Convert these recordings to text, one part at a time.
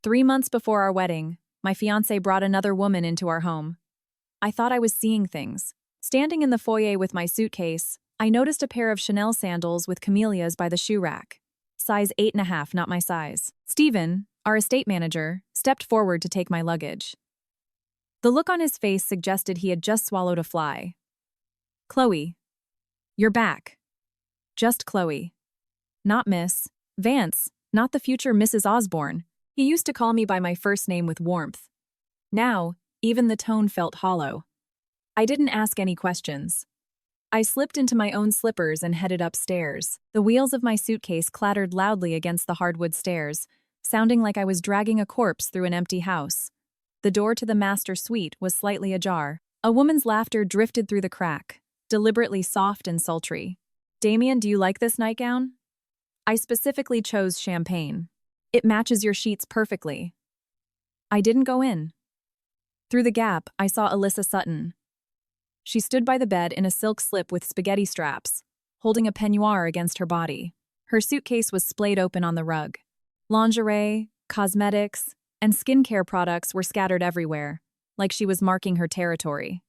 3 months before our wedding, my fiancé brought another woman into our home. I thought I was seeing things. Standing in the foyer with my suitcase, I noticed a pair of Chanel sandals with camellias by the shoe rack. Size 8.5, not my size. Stephen, our estate manager, stepped forward to take my luggage. The look on his face suggested he had just swallowed a fly. "Chloe, you're back." Just Chloe. Not Miss Vance, not the future Mrs. Osborne. He used to call me by my first name with warmth. Now, even the tone felt hollow. I didn't ask any questions. I slipped into my own slippers and headed upstairs. The wheels of my suitcase clattered loudly against the hardwood stairs, sounding like I was dragging a corpse through an empty house. The door to the master suite was slightly ajar. A woman's laughter drifted through the crack, deliberately soft and sultry. "Damien, do you like this nightgown? I specifically chose champagne. It matches your sheets perfectly." I didn't go in. Through the gap, I saw Alyssa Sutton. She stood by the bed in a silk slip with spaghetti straps, holding a peignoir against her body. Her suitcase was splayed open on the rug. Lingerie, cosmetics, and skincare products were scattered everywhere, like she was marking her territory.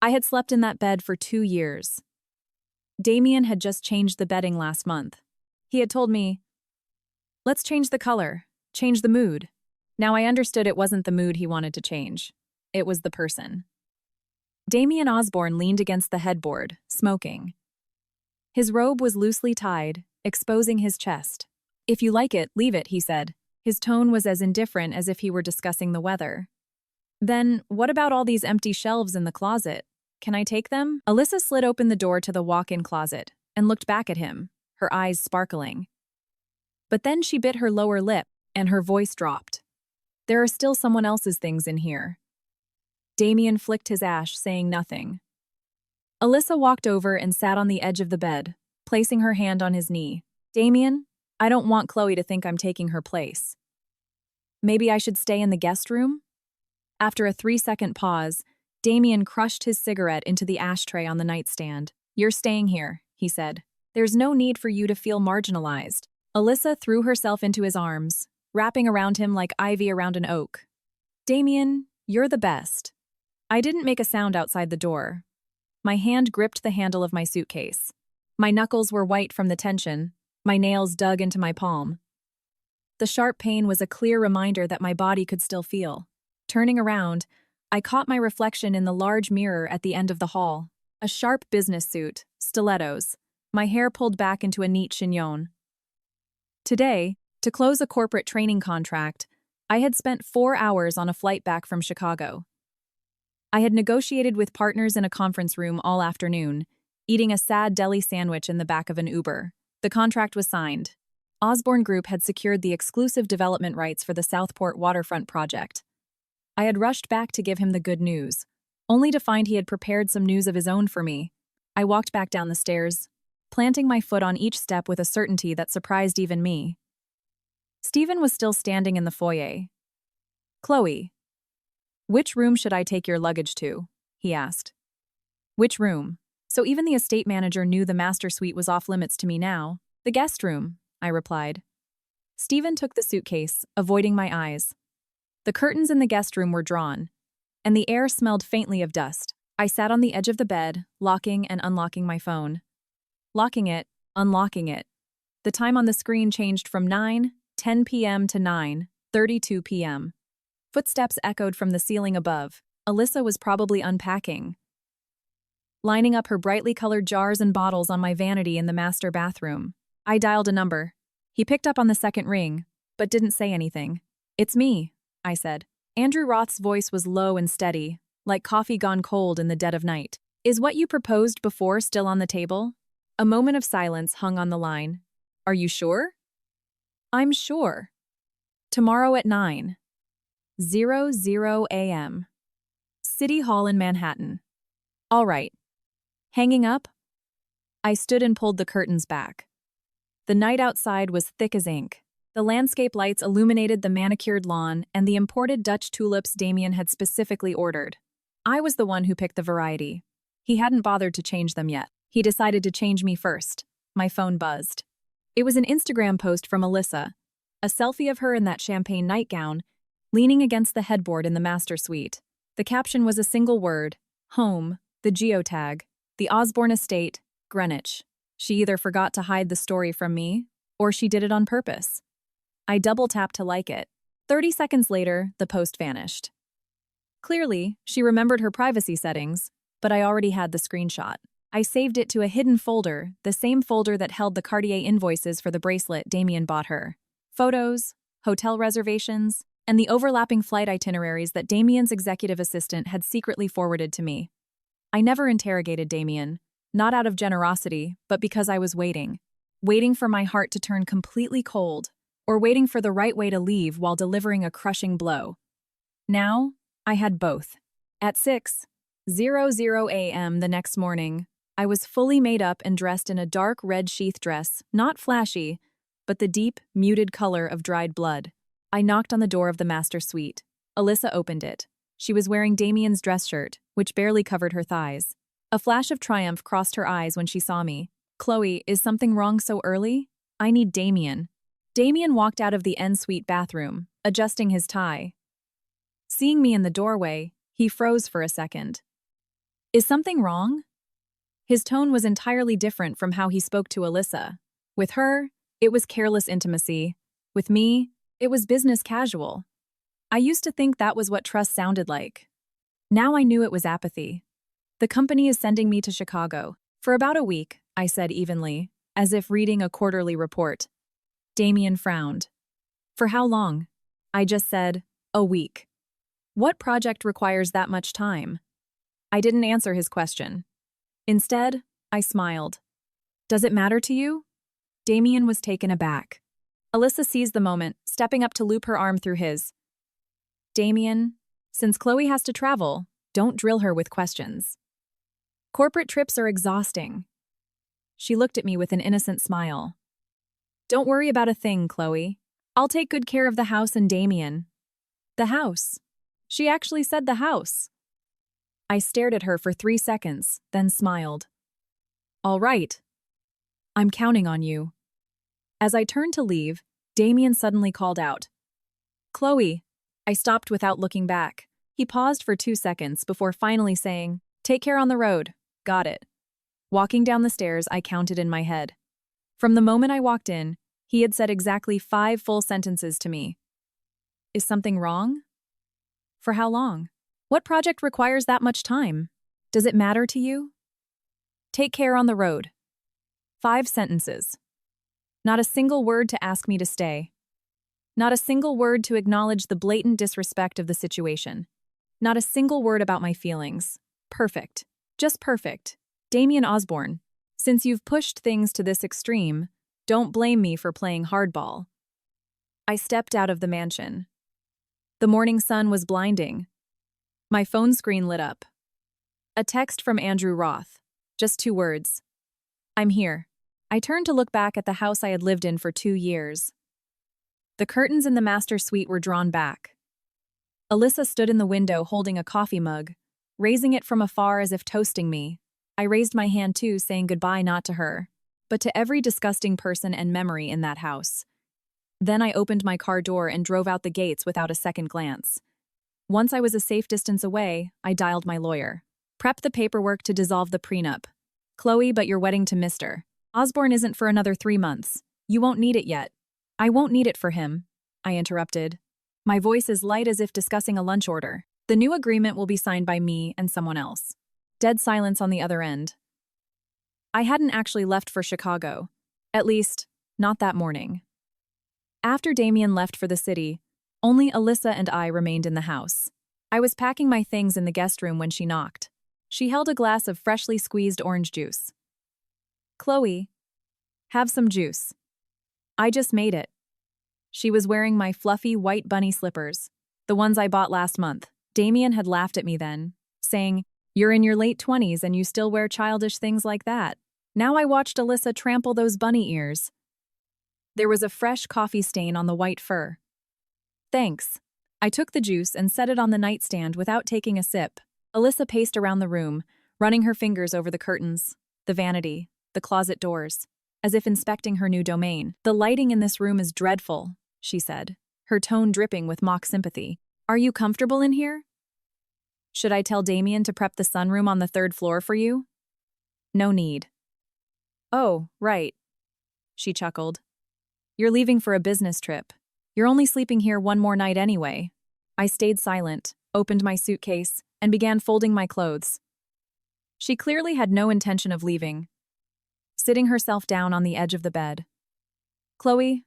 I had slept in that bed for 2 years. Damien had just changed the bedding last month. He had told me, "Let's change the color, change the mood." Now I understood it wasn't the mood he wanted to change. It was the person. Damien Osborne leaned against the headboard, smoking. His robe was loosely tied, exposing his chest. "If you like it, leave it," he said. His tone was as indifferent as if he were discussing the weather. "Then, what about all these empty shelves in the closet? Can I take them?" Alyssa slid open the door to the walk-in closet and looked back at him, her eyes sparkling. But then she bit her lower lip, and her voice dropped. "There are still someone else's things in here." Damien flicked his ash, saying nothing. Alyssa walked over and sat on the edge of the bed, placing her hand on his knee. "Damien, I don't want Chloe to think I'm taking her place. Maybe I should stay in the guest room?" After a 3-second pause, Damien crushed his cigarette into the ashtray on the nightstand. "You're staying here," he said. "There's no need for you to feel marginalized." Alyssa threw herself into his arms, wrapping around him like ivy around an oak. "Damien, you're the best." I didn't make a sound outside the door. My hand gripped the handle of my suitcase. My knuckles were white from the tension, my nails dug into my palm. The sharp pain was a clear reminder that my body could still feel. Turning around, I caught my reflection in the large mirror at the end of the hall. A sharp business suit, stilettos, my hair pulled back into a neat chignon. Today, to close a corporate training contract, I had spent 4 hours on a flight back from Chicago. I had negotiated with partners in a conference room all afternoon, eating a sad deli sandwich in the back of an Uber. The contract was signed. Osborne Group had secured the exclusive development rights for the Southport waterfront project. I had rushed back to give him the good news, only to find he had prepared some news of his own for me. I walked back down the stairs, planting my foot on each step with a certainty that surprised even me. Stephen was still standing in the foyer. "Chloe, which room should I take your luggage to?" he asked. Which room? So even the estate manager knew the master suite was off limits to me now. "The guest room," I replied. Stephen took the suitcase, avoiding my eyes. The curtains in the guest room were drawn, and the air smelled faintly of dust. I sat on the edge of the bed, locking and unlocking my phone. Locking it, unlocking it. The time on the screen changed from 9:10 p.m. to 9:32 p.m. Footsteps echoed from the ceiling above. Alyssa was probably unpacking, lining up her brightly colored jars and bottles on my vanity in the master bathroom. I dialed a number. He picked up on the second ring, but didn't say anything. "It's me," I said. Andrew Roth's voice was low and steady, like coffee gone cold in the dead of night. "Is what you proposed before still on the table?" A moment of silence hung on the line. "Are you sure?" "I'm sure. Tomorrow at 9:00 a.m. City Hall in Manhattan." "All right." Hanging up, I stood and pulled the curtains back. The night outside was thick as ink. The landscape lights illuminated the manicured lawn and the imported Dutch tulips Damien had specifically ordered. I was the one who picked the variety. He hadn't bothered to change them yet. He decided to change me first. My phone buzzed. It was an Instagram post from Alyssa. A selfie of her in that champagne nightgown, leaning against the headboard in the master suite. The caption was a single word: home, the geotag, the Osborne estate, Greenwich. She either forgot to hide the story from me, or she did it on purpose. I double-tapped to like it. 30 seconds later, the post vanished. Clearly, she remembered her privacy settings, but I already had the screenshot. I saved it to a hidden folder, the same folder that held the Cartier invoices for the bracelet Damien bought her. Photos, hotel reservations, and the overlapping flight itineraries that Damien's executive assistant had secretly forwarded to me. I never interrogated Damien, not out of generosity, but because I was waiting. Waiting for my heart to turn completely cold, or waiting for the right way to leave while delivering a crushing blow. Now, I had both. At 6:00 a.m. the next morning, I was fully made up and dressed in a dark red sheath dress, not flashy, but the deep, muted color of dried blood. I knocked on the door of the master suite. Alyssa opened it. She was wearing Damien's dress shirt, which barely covered her thighs. A flash of triumph crossed her eyes when she saw me. "Chloe, is something wrong so early? I need Damien." Damien walked out of the en-suite bathroom, adjusting his tie. Seeing me in the doorway, he froze for a second. "Is something wrong?" His tone was entirely different from how he spoke to Alyssa. With her, it was careless intimacy. With me, it was business casual. I used to think that was what trust sounded like. Now I knew it was apathy. "The company is sending me to Chicago. For about a week," I said evenly, as if reading a quarterly report. Damien frowned. "For how long?" I just said, "A week." "What project requires that much time?" I didn't answer his question. Instead, I smiled. "Does it matter to you?" Damien was taken aback. Alyssa seized the moment, stepping up to loop her arm through his. "Damien, since Chloe has to travel, don't drill her with questions. Corporate trips are exhausting." She looked at me with an innocent smile. "Don't worry about a thing, Chloe. I'll take good care of the house and Damien." "The house?" She actually said the house. I stared at her for 3 seconds, then smiled. "All right. I'm counting on you." As I turned to leave, Damien suddenly called out, "Chloe." I stopped without looking back. He paused for 2 seconds before finally saying, "Take care on the road." "Got it." Walking down the stairs, I counted in my head. From the moment I walked in, he had said exactly 5 full sentences to me. "Is something wrong?" "For how long?" "What project requires that much time?" "Does it matter to you?" "Take care on the road." 5 sentences. Not a single word to ask me to stay. Not a single word to acknowledge the blatant disrespect of the situation. Not a single word about my feelings. Perfect. Just perfect. Damien Osborne, since you've pushed things to this extreme, don't blame me for playing hardball. I stepped out of the mansion. The morning sun was blinding. My phone screen lit up. A text from Andrew Roth. Just 2 words. "I'm here." I turned to look back at the house I had lived in for 2 years. The curtains in the master suite were drawn back. Alyssa stood in the window holding a coffee mug, raising it from afar as if toasting me. I raised my hand too, saying goodbye not to her, but to every disgusting person and memory in that house. Then I opened my car door and drove out the gates without a second glance. Once I was a safe distance away, I dialed my lawyer. "Prep the paperwork to dissolve the prenup. Chloe, but your wedding to Mr. Osborne isn't for another 3 months. You won't need it yet." "I won't need it for him," I interrupted. My voice as light as if discussing a lunch order. "The new agreement will be signed by me and someone else." Dead silence on the other end. I hadn't actually left for Chicago. At least, not that morning. After Damien left for the city, only Alyssa and I remained in the house. I was packing my things in the guest room when she knocked. She held a glass of freshly squeezed orange juice. "Chloe, have some juice. I just made it." She was wearing my fluffy white bunny slippers, the ones I bought last month. Damien had laughed at me then, saying, "You're in your late 20s and you still wear childish things like that." Now I watched Alyssa trample those bunny ears. There was a fresh coffee stain on the white fur. "Thanks." I took the juice and set it on the nightstand without taking a sip. Alyssa paced around the room, running her fingers over the curtains, the vanity, the closet doors, as if inspecting her new domain. "The lighting in this room is dreadful." she said, her tone dripping with mock sympathy. Are you comfortable in here? Should I tell Damien to prep the sunroom on the 3rd floor for you? No need. Oh, right, she chuckled. You're leaving for a business trip. You're only sleeping here one more night anyway. I stayed silent, opened my suitcase, and began folding my clothes. She clearly had no intention of leaving. Sitting herself down on the edge of the bed. Chloe,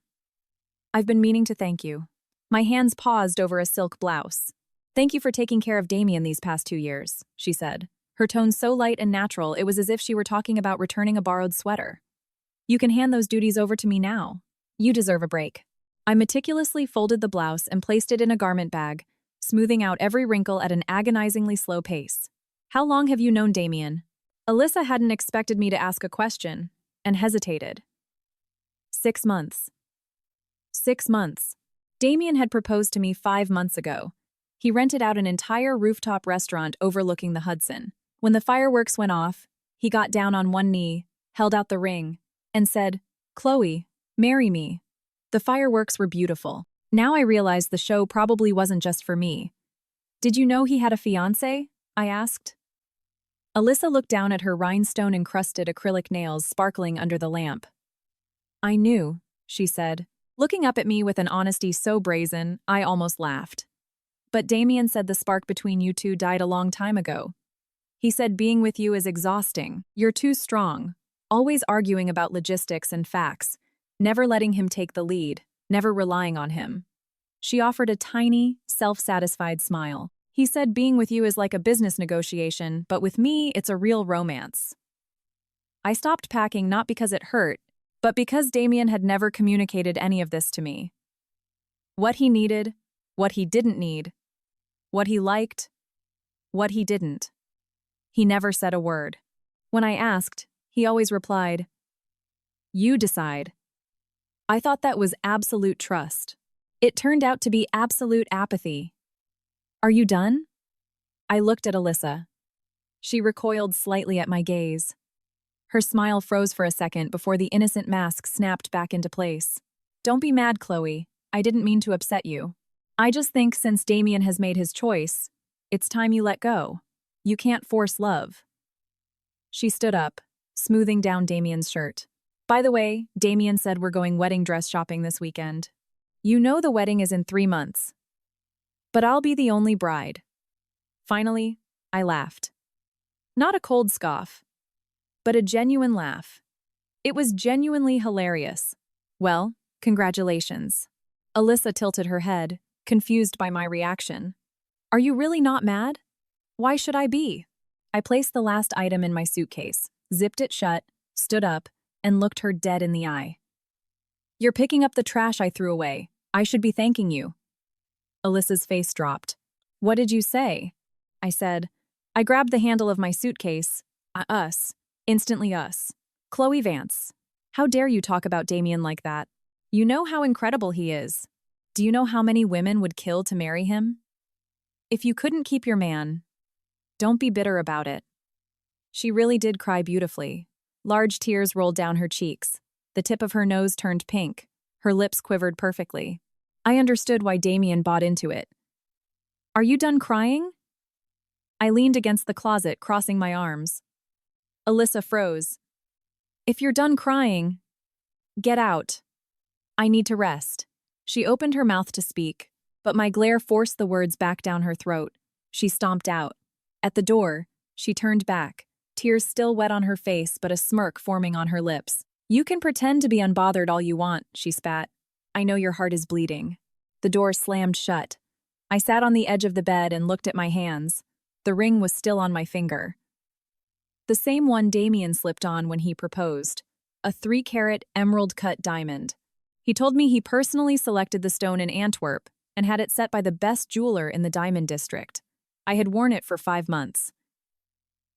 I've been meaning to thank you. My hands paused over a silk blouse. Thank you for taking care of Damien these past 2 years, she said, her tone so light and natural it was as if she were talking about returning a borrowed sweater. You can hand those duties over to me now. You deserve a break. I meticulously folded the blouse and placed it in a garment bag, smoothing out every wrinkle at an agonizingly slow pace. How long have you known Damien? Alyssa hadn't expected me to ask a question, and hesitated. 6 months. 6 months. Damien had proposed to me 5 months ago. He rented out an entire rooftop restaurant overlooking the Hudson. When the fireworks went off, he got down on one knee, held out the ring, and said, Chloe, marry me. The fireworks were beautiful. Now I realized the show probably wasn't just for me. Did you know he had a fiancé? I asked. Alyssa looked down at her rhinestone-encrusted acrylic nails sparkling under the lamp. I knew, she said, looking up at me with an honesty so brazen, I almost laughed. But Damien said the spark between you two died a long time ago. He said being with you is exhausting. You're too strong, always arguing about logistics and facts, never letting him take the lead, never relying on him. She offered a tiny, self-satisfied smile. He said being with you is like a business negotiation, but with me, it's a real romance. I stopped packing not because it hurt, but because Damien had never communicated any of this to me. What he needed, what he didn't need, what he liked, what he didn't. He never said a word. When I asked, he always replied, You decide. I thought that was absolute trust. It turned out to be absolute apathy. Are you done? I looked at Alyssa. She recoiled slightly at my gaze. Her smile froze for a second before the innocent mask snapped back into place. Don't be mad, Chloe. I didn't mean to upset you. I just think since Damien has made his choice, it's time you let go. You can't force love. She stood up, smoothing down Damien's shirt. By the way, Damien said we're going wedding dress shopping this weekend. You know the wedding is in 3 months. But I'll be the only bride. Finally, I laughed. Not a cold scoff, but a genuine laugh. It was genuinely hilarious. Well, congratulations. Alyssa tilted her head, confused by my reaction. Are you really not mad? Why should I be? I placed the last item in my suitcase, zipped it shut, stood up, and looked her dead in the eye. You're picking up the trash I threw away. I should be thanking you. Alyssa's face dropped. What did you say? I said. I grabbed the handle of my suitcase. Us. Instantly us. Chloe Vance. How dare you talk about Damien like that? You know how incredible he is. Do you know how many women would kill to marry him? If you couldn't keep your man, don't be bitter about it. She really did cry beautifully. Large tears rolled down her cheeks. The tip of her nose turned pink. Her lips quivered perfectly. I understood why Damien bought into it. Are you done crying? I leaned against the closet, crossing my arms. Alyssa froze. If you're done crying, get out. I need to rest. She opened her mouth to speak, but my glare forced the words back down her throat. She stomped out. At the door, she turned back, tears still wet on her face but a smirk forming on her lips. You can pretend to be unbothered all you want, she spat. I know your heart is bleeding. The door slammed shut. I sat on the edge of the bed and looked at my hands. The ring was still on my finger. The same one Damien slipped on when he proposed. A 3-carat emerald-cut diamond. He told me he personally selected the stone in Antwerp and had it set by the best jeweler in the diamond district. I had worn it for 5 months.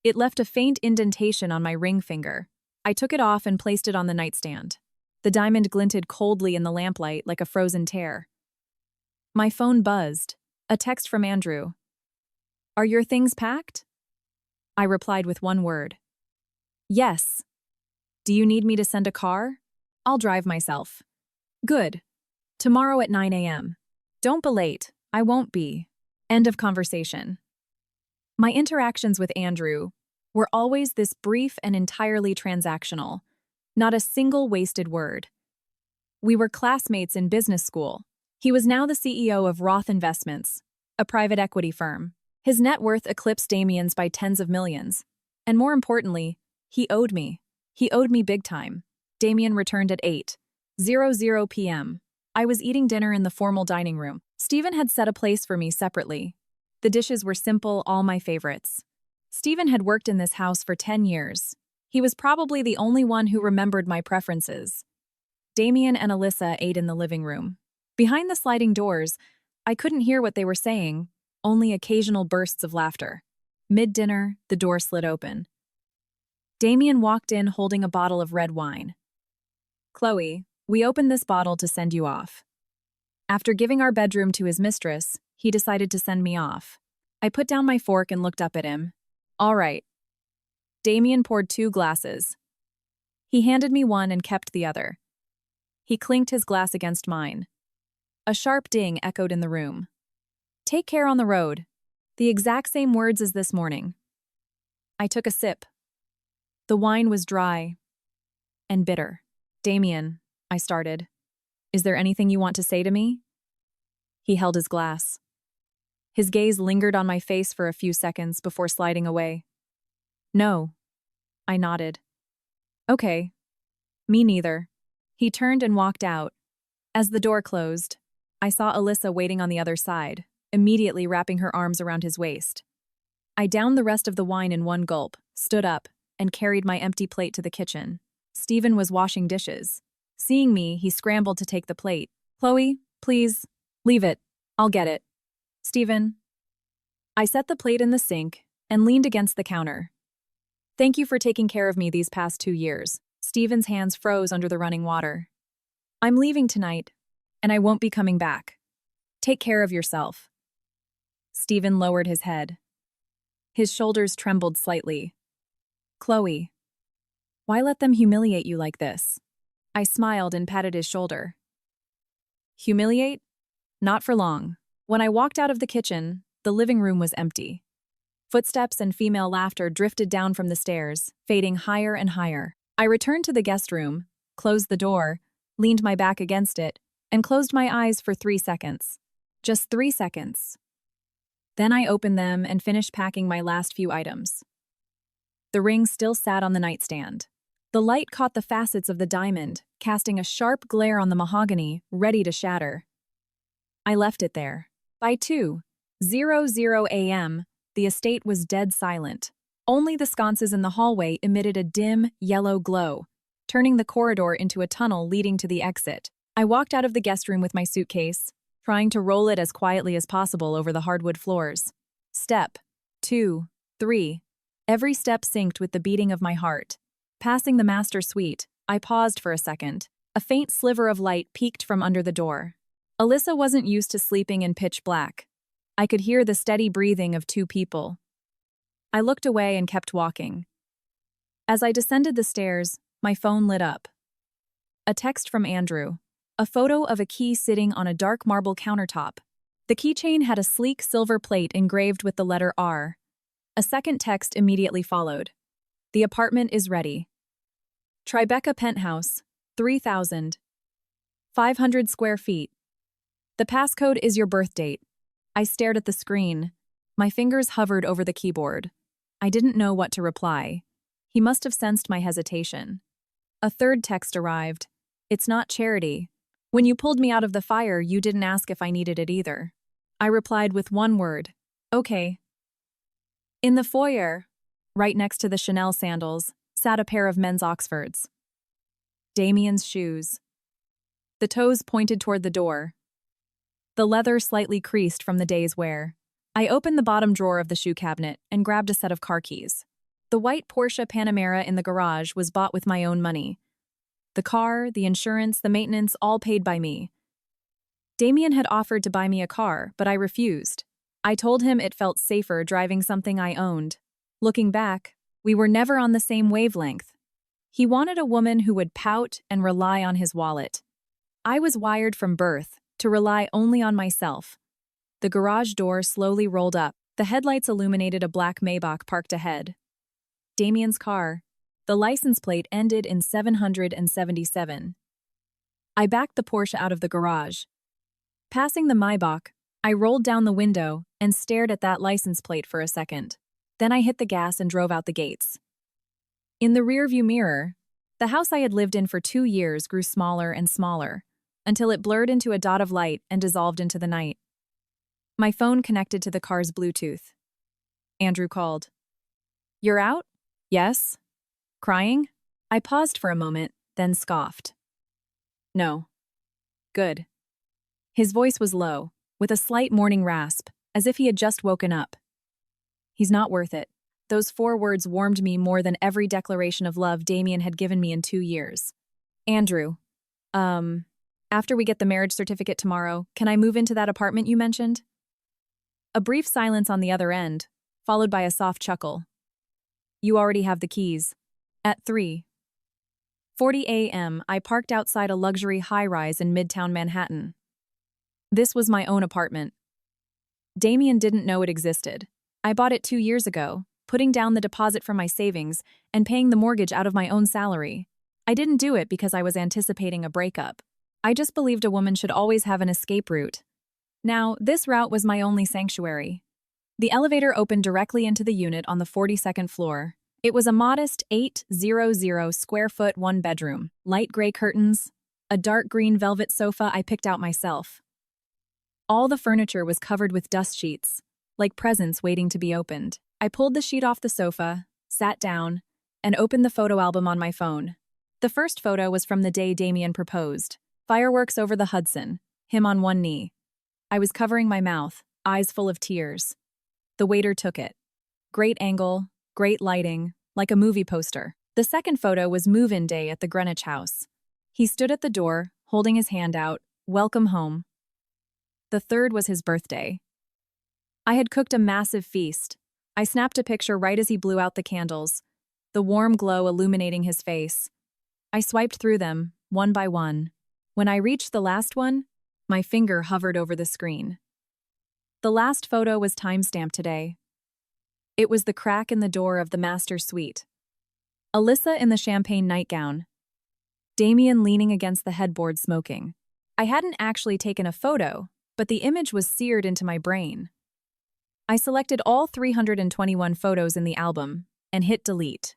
It left a faint indentation on my ring finger. I took it off and placed it on the nightstand. The diamond glinted coldly in the lamplight like a frozen tear. My phone buzzed. A text from Andrew. Are your things packed? I replied with one word. Yes. Do you need me to send a car? I'll drive myself. Good. Tomorrow at 9 a.m. Don't be late. I won't be. End of conversation. My interactions with Andrew were always this brief and entirely transactional. Not a single wasted word. We were classmates in business school. He was now the CEO of Roth Investments, a private equity firm. His net worth eclipsed Damien's by tens of millions. And more importantly, he owed me. He owed me big time. Damien returned at 8:00 p.m. I was eating dinner in the formal dining room. Stephen had set a place for me separately. The dishes were simple, all my favorites. Stephen had worked in this house for 10 years. He was probably the only one who remembered my preferences. Damien and Alyssa ate in the living room. Behind the sliding doors, I couldn't hear what they were saying, only occasional bursts of laughter. Mid-dinner, the door slid open. Damien walked in holding a bottle of red wine. "Chloe, we opened this bottle to send you off." After giving our bedroom to his mistress, he decided to send me off. I put down my fork and looked up at him. "All right." Damien poured 2 glasses. He handed me one and kept the other. He clinked his glass against mine. A sharp ding echoed in the room. "Take care on the road." The exact same words as this morning. I took a sip. The wine was dry and bitter. "Damien," I started. "Is there anything you want to say to me?" He held his glass. His gaze lingered on my face for a few seconds before sliding away. "No." I nodded. "Okay. Me neither." He turned and walked out. As the door closed, I saw Alyssa waiting on the other side, immediately wrapping her arms around his waist. I downed the rest of the wine in one gulp, stood up, and carried my empty plate to the kitchen. Stephen was washing dishes. Seeing me, he scrambled to take the plate. "Chloe, please, leave it. I'll get it." "Stephen." I set the plate in the sink and leaned against the counter. "Thank you for taking care of me these past 2 years." Stephen's hands froze under the running water. "I'm leaving tonight, and I won't be coming back. Take care of yourself." Stephen lowered his head. His shoulders trembled slightly. "Chloe, why let them humiliate you like this?" I smiled and patted his shoulder. "Humiliate? Not for long." When I walked out of the kitchen, the living room was empty. Footsteps and female laughter drifted down from the stairs, fading higher and higher. I returned to the guest room, closed the door, leaned my back against it, and closed my eyes for 3 seconds. Just 3 seconds. Then I opened them and finished packing my last few items. The ring still sat on the nightstand. The light caught the facets of the diamond, casting a sharp glare on the mahogany, ready to shatter. I left it there. By 2:00 a.m., the estate was dead silent. Only the sconces in the hallway emitted a dim, yellow glow, turning the corridor into a tunnel leading to the exit. I walked out of the guest room with my suitcase, trying to roll it as quietly as possible over the hardwood floors. Step 2, 3. Every step synced with the beating of my heart. Passing the master suite, I paused for a second. A faint sliver of light peeked from under the door. Alyssa wasn't used to sleeping in pitch black. I could hear the steady breathing of 2 people. I looked away and kept walking. As I descended the stairs, my phone lit up. A text from Andrew. A photo of a key sitting on a dark marble countertop. The keychain had a sleek silver plate engraved with the letter R. A second text immediately followed. "The apartment is ready. Tribeca penthouse, 3,500 square feet. The passcode is your birth date." I stared at the screen. My fingers hovered over the keyboard. I didn't know what to reply. He must have sensed my hesitation. A third text arrived. "It's not charity. When you pulled me out of the fire, you didn't ask if I needed it either." I replied with one word. "Okay." In the foyer, right next to the Chanel sandals, sat a pair of men's Oxfords. Damien's shoes. The toes pointed toward the door. The leather slightly creased from the day's wear. I opened the bottom drawer of the shoe cabinet and grabbed a set of car keys. The white Porsche Panamera in the garage was bought with my own money. The car, the insurance, the maintenance, all paid by me. Damien had offered to buy me a car, but I refused. I told him it felt safer driving something I owned. Looking back, we were never on the same wavelength. He wanted a woman who would pout and rely on his wallet. I was wired from birth to rely only on myself. The garage door slowly rolled up. The headlights illuminated a black Maybach parked ahead. Damien's car. The license plate ended in 777. I backed the Porsche out of the garage. Passing the Maybach, I rolled down the window and stared at that license plate for a second. Then I hit the gas and drove out the gates. In the rearview mirror, the house I had lived in for 2 years grew smaller and smaller, until it blurred into a dot of light and dissolved into the night. My phone connected to the car's Bluetooth. Andrew called. "You're out?" "Yes." "Crying?" I paused for a moment, then scoffed. "No." "Good." His voice was low, with a slight morning rasp, as if he had just woken up. "He's not worth it." Those 4 words warmed me more than every declaration of love Damien had given me in 2 years. "Andrew, after we get the marriage certificate tomorrow, can I move into that apartment you mentioned?" A brief silence on the other end, followed by a soft chuckle. "You already have the keys." At 3:40 a.m., I parked outside a luxury high-rise in Midtown Manhattan. This was my own apartment. Damien didn't know it existed. I bought it 2 years ago, putting down the deposit from my savings and paying the mortgage out of my own salary. I didn't do it because I was anticipating a breakup. I just believed a woman should always have an escape route. Now, this route was my only sanctuary. The elevator opened directly into the unit on the 42nd floor. It was a modest 800 square foot 1-bedroom, light gray curtains, a dark green velvet sofa I picked out myself. All the furniture was covered with dust sheets, like presents waiting to be opened. I pulled the sheet off the sofa, sat down, and opened the photo album on my phone. The first photo was from the day Damien proposed. Fireworks over the Hudson, him on one knee. I was covering my mouth, eyes full of tears. The waiter took it. Great angle, great lighting, like a movie poster. The second photo was move-in day at the Greenwich house. He stood at the door, holding his hand out, "Welcome home." The third was his birthday. I had cooked a massive feast. I snapped a picture right as he blew out the candles, the warm glow illuminating his face. I swiped through them, one by one. When I reached the last one, my finger hovered over the screen. The last photo was time-stamped today. It was the crack in the door of the master suite. Alyssa in the champagne nightgown. Damien leaning against the headboard smoking. I hadn't actually taken a photo, but the image was seared into my brain. I selected all 321 photos in the album and hit delete.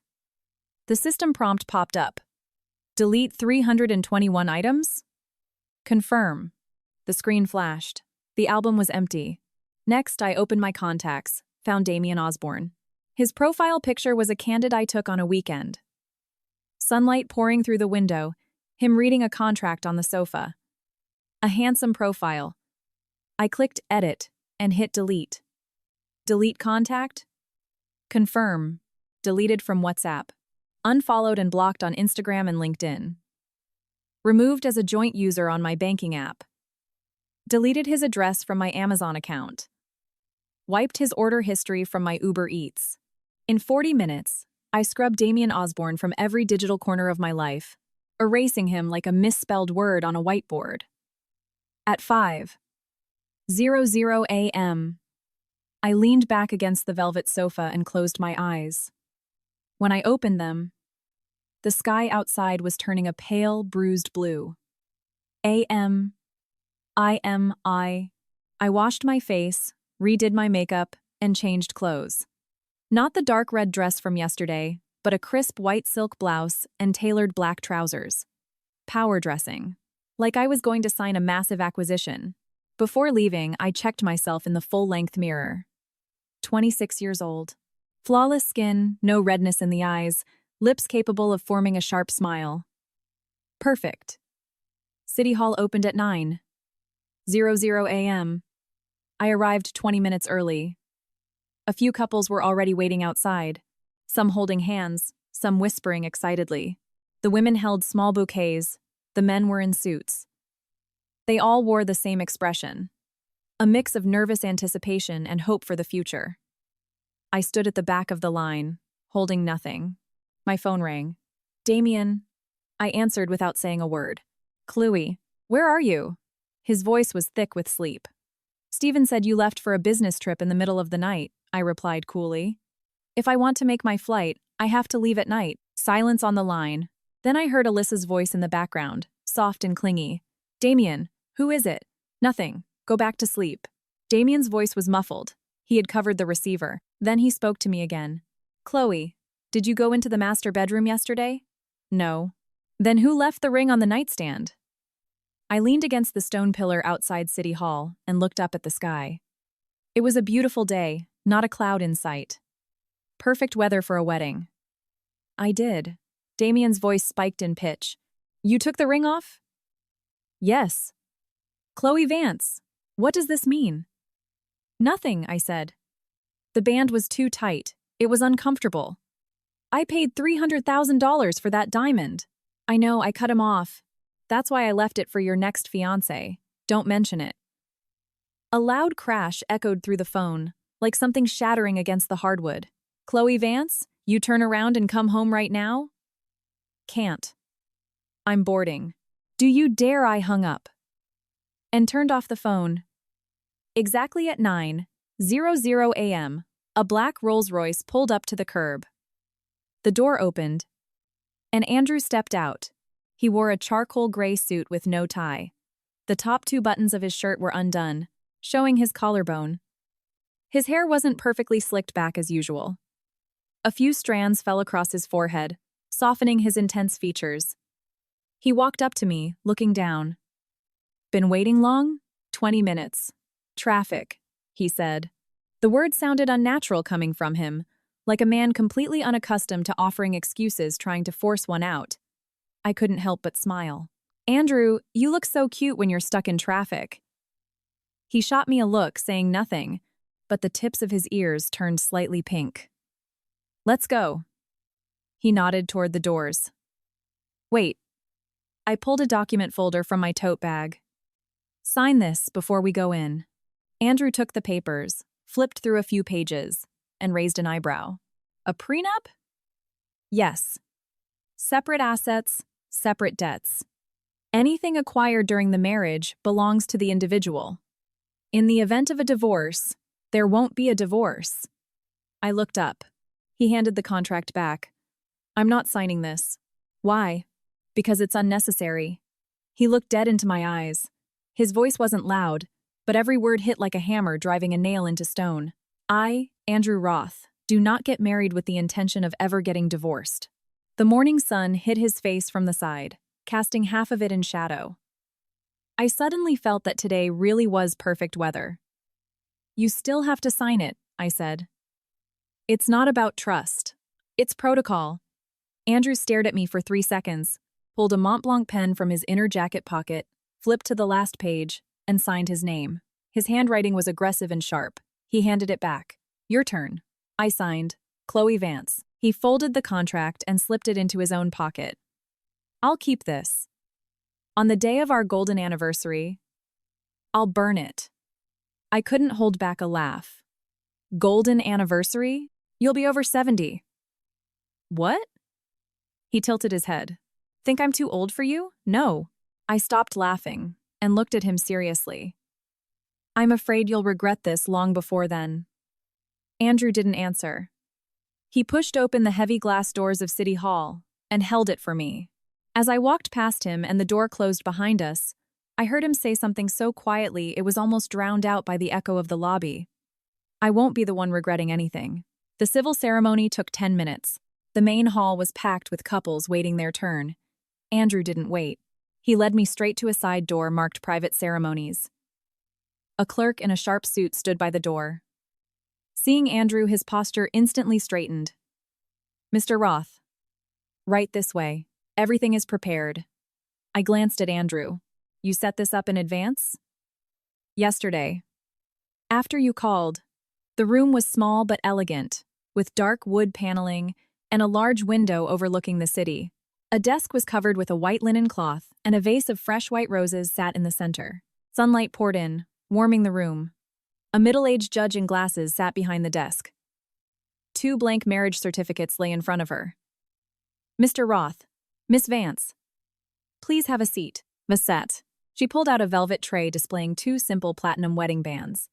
The system prompt popped up. Delete 321 items? Confirm. The screen flashed. The album was empty. Next, I opened my contacts, found Damien Osborne. His profile picture was a candid I took on a weekend. Sunlight pouring through the window, him reading a contract on the sofa. A handsome profile. I clicked edit and hit delete. Delete contact? Confirm. Deleted from WhatsApp. Unfollowed and blocked on Instagram and LinkedIn. Removed as a joint user on my banking app. Deleted his address from my Amazon account. Wiped his order history from my Uber Eats. In 40 minutes, I scrubbed Damien Osborne from every digital corner of my life, erasing him like a misspelled word on a whiteboard. At 5:00 a.m., I leaned back against the velvet sofa and closed my eyes. When I opened them, the sky outside was turning a pale, bruised blue. I washed my face, redid my makeup, and changed clothes. Not the dark red dress from yesterday, but a crisp white silk blouse and tailored black trousers. Power dressing. Like I was going to sign a massive acquisition. Before leaving, I checked myself in the full-length mirror. 26 years old. Flawless skin, no redness in the eyes, lips capable of forming a sharp smile. Perfect. City Hall opened at 9:00 a.m. I arrived 20 minutes early. A few couples were already waiting outside, some holding hands, some whispering excitedly. The women held small bouquets, the men were in suits. They all wore the same expression, a mix of nervous anticipation and hope for the future. I stood at the back of the line, holding nothing. My phone rang. "Damien." I answered without saying a word. "Chloe, Where are you? His voice was thick with sleep. Stephen said you left for a business trip in the middle of the night, I replied coolly. If I want to make my flight, I have to leave at night. Silence on the line. Then I heard Alyssa's voice in the background, soft and clingy. Damien, who is it? Nothing. Go back to sleep. Damien's voice was muffled. He had covered the receiver. Then he spoke to me again. Chloe, did you go into the master bedroom yesterday? No. Then who left the ring on the nightstand? I leaned against the stone pillar outside City Hall and looked up at the sky. It was a beautiful day, not a cloud in sight. Perfect weather for a wedding. I did. Damien's voice spiked in pitch. You took the ring off? Yes. Chloe Vance, what does this mean? Nothing, I said. The band was too tight. It was uncomfortable. I paid $300,000 for that diamond. I know, I cut him off. That's why I left it for your next fiancé. Don't mention it. A loud crash echoed through the phone, like something shattering against the hardwood. Chloe Vance, you turn around and come home right now? Can't. I'm boarding. Do you dare? I hung up. And turned off the phone. Exactly at 9:00 a.m., a black Rolls-Royce pulled up to the curb. The door opened, and Andrew stepped out. He wore a charcoal gray suit with no tie. The top 2 buttons of his shirt were undone, showing his collarbone. His hair wasn't perfectly slicked back as usual. A few strands fell across his forehead, softening his intense features. He walked up to me, looking down. Been waiting long? 20 minutes. Traffic, he said. The words sounded unnatural coming from him, like a man completely unaccustomed to offering excuses trying to force one out. I couldn't help but smile. Andrew, you look so cute when you're stuck in traffic. He shot me a look, saying nothing, but the tips of his ears turned slightly pink. Let's go. He nodded toward the doors. Wait. I pulled a document folder from my tote bag. Sign this before we go in. Andrew took the papers, flipped through a few pages, and raised an eyebrow. A prenup? Yes. Separate assets, separate debts. Anything acquired during the marriage belongs to the individual. In the event of a divorce, there won't be a divorce. I looked up. He handed the contract back. I'm not signing this. Why? Because it's unnecessary. He looked dead into my eyes. His voice wasn't loud, but every word hit like a hammer driving a nail into stone. I, Andrew Roth, do not get married with the intention of ever getting divorced. The morning sun hit his face from the side, casting half of it in shadow. I suddenly felt that today really was perfect weather. You still have to sign it, I said. It's not about trust. It's protocol. Andrew stared at me for 3 seconds, pulled a Mont Blanc pen from his inner jacket pocket, flipped to the last page, and signed his name. His handwriting was aggressive and sharp. He handed it back. Your turn. I signed, Chloe Vance. He folded the contract and slipped it into his own pocket. I'll keep this. On the day of our golden anniversary, I'll burn it. I couldn't hold back a laugh. Golden anniversary? You'll be over 70. What? He tilted his head. Think I'm too old for you? No. I stopped laughing and looked at him seriously. I'm afraid you'll regret this long before then. Andrew didn't answer. He pushed open the heavy glass doors of City Hall and held it for me. As I walked past him and the door closed behind us, I heard him say something so quietly it was almost drowned out by the echo of the lobby. I won't be the one regretting anything. The civil ceremony took 10 minutes. The main hall was packed with couples waiting their turn. Andrew didn't wait. He led me straight to a side door marked Private Ceremonies. A clerk in a sharp suit stood by the door. Seeing Andrew, his posture instantly straightened. Mr. Roth. Right this way. Everything is prepared. I glanced at Andrew. You set this up in advance? Yesterday. After you called. The room was small but elegant, with dark wood paneling and a large window overlooking the city. A desk was covered with a white linen cloth, and a vase of fresh white roses sat in the center. Sunlight poured in, warming the room. A middle-aged judge in glasses sat behind the desk. 2 blank marriage certificates lay in front of her. Mr. Roth, Miss Vance. Please have a seat. Vasette. She pulled out a velvet tray displaying 2 simple platinum wedding bands.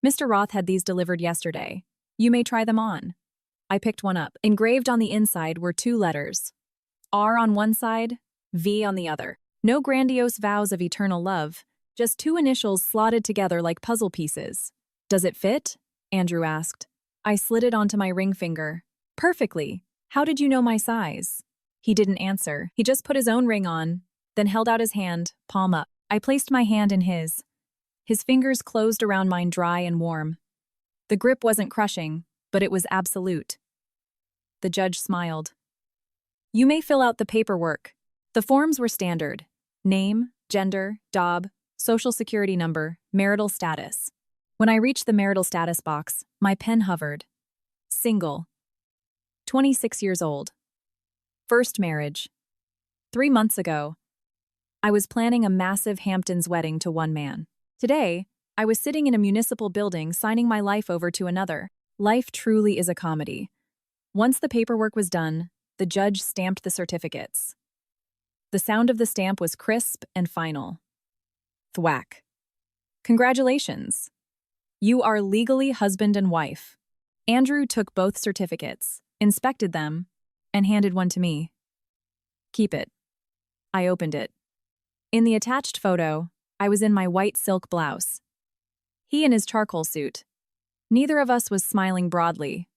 Mr. Roth had these delivered yesterday. You may try them on. I picked one up. Engraved on the inside were 2 letters. R on one side, V on the other. No grandiose vows of eternal love, just 2 initials slotted together like puzzle pieces. Does it fit? Andrew asked. I slid it onto my ring finger. Perfectly. How did you know my size? He didn't answer. He just put his own ring on, then held out his hand, palm up. I placed my hand in his. His fingers closed around mine, dry and warm. The grip wasn't crushing, but it was absolute. The judge smiled. You may fill out the paperwork. The forms were standard. Name, gender, job, social security number, marital status. When I reached the marital status box, my pen hovered. Single. 26 years old. First marriage. 3 months ago, I was planning a massive Hamptons wedding to one man. Today, I was sitting in a municipal building signing my life over to another. Life truly is a comedy. Once the paperwork was done, the judge stamped the certificates. The sound of the stamp was crisp and final. Thwack. Congratulations. You are legally husband and wife. Andrew took both certificates, inspected them, and handed one to me. Keep it. I opened it. In the attached photo, I was in my white silk blouse. He in his charcoal suit. Neither of us was smiling broadly.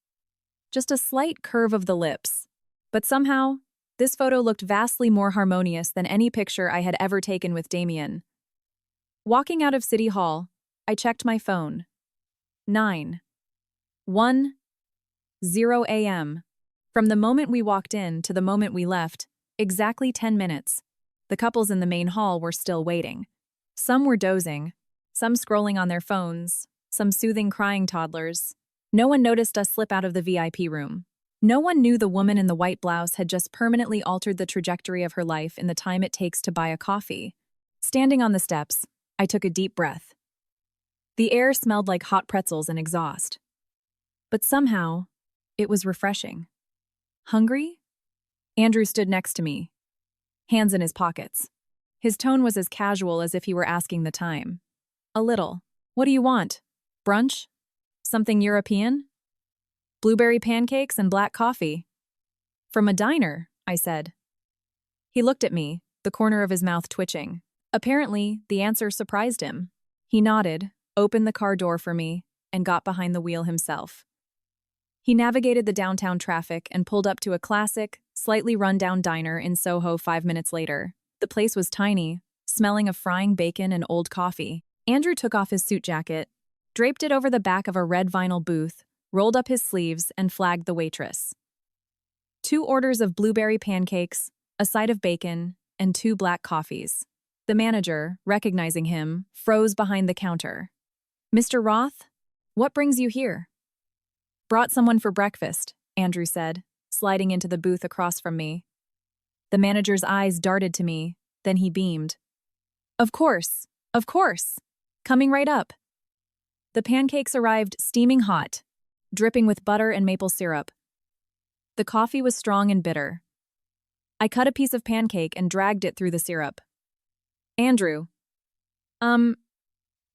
Just a slight curve of the lips. But somehow, this photo looked vastly more harmonious than any picture I had ever taken with Damien. Walking out of City Hall, I checked my phone. 9:10 a.m. From the moment we walked in to the moment we left, exactly 10 minutes. The couples in the main hall were still waiting. Some were dozing, some scrolling on their phones, some soothing crying toddlers. No one noticed us slip out of the VIP room. No one knew the woman in the white blouse had just permanently altered the trajectory of her life in the time it takes to buy a coffee. Standing on the steps, I took a deep breath. The air smelled like hot pretzels and exhaust. But somehow, it was refreshing. Hungry? Andrew stood next to me, hands in his pockets. His tone was as casual as if he were asking the time. A little. What do you want? Brunch? Something European? Blueberry pancakes and black coffee. From a diner, I said. He looked at me, the corner of his mouth twitching. Apparently, the answer surprised him. He nodded, opened the car door for me, and got behind the wheel himself. He navigated the downtown traffic and pulled up to a classic, slightly run-down diner in Soho 5 minutes later. The place was tiny, smelling of frying bacon and old coffee. Andrew took off his suit jacket, draped it over the back of a red vinyl booth, rolled up his sleeves, and flagged the waitress. 2 orders of blueberry pancakes, a side of bacon, and 2 black coffees. The manager, recognizing him, froze behind the counter. Mr. Roth, what brings you here? Brought someone for breakfast, Andrew said, sliding into the booth across from me. The manager's eyes darted to me, then he beamed. Of course. Coming right up. The pancakes arrived steaming hot, dripping with butter and maple syrup. The coffee was strong and bitter. I cut a piece of pancake and dragged it through the syrup. Andrew.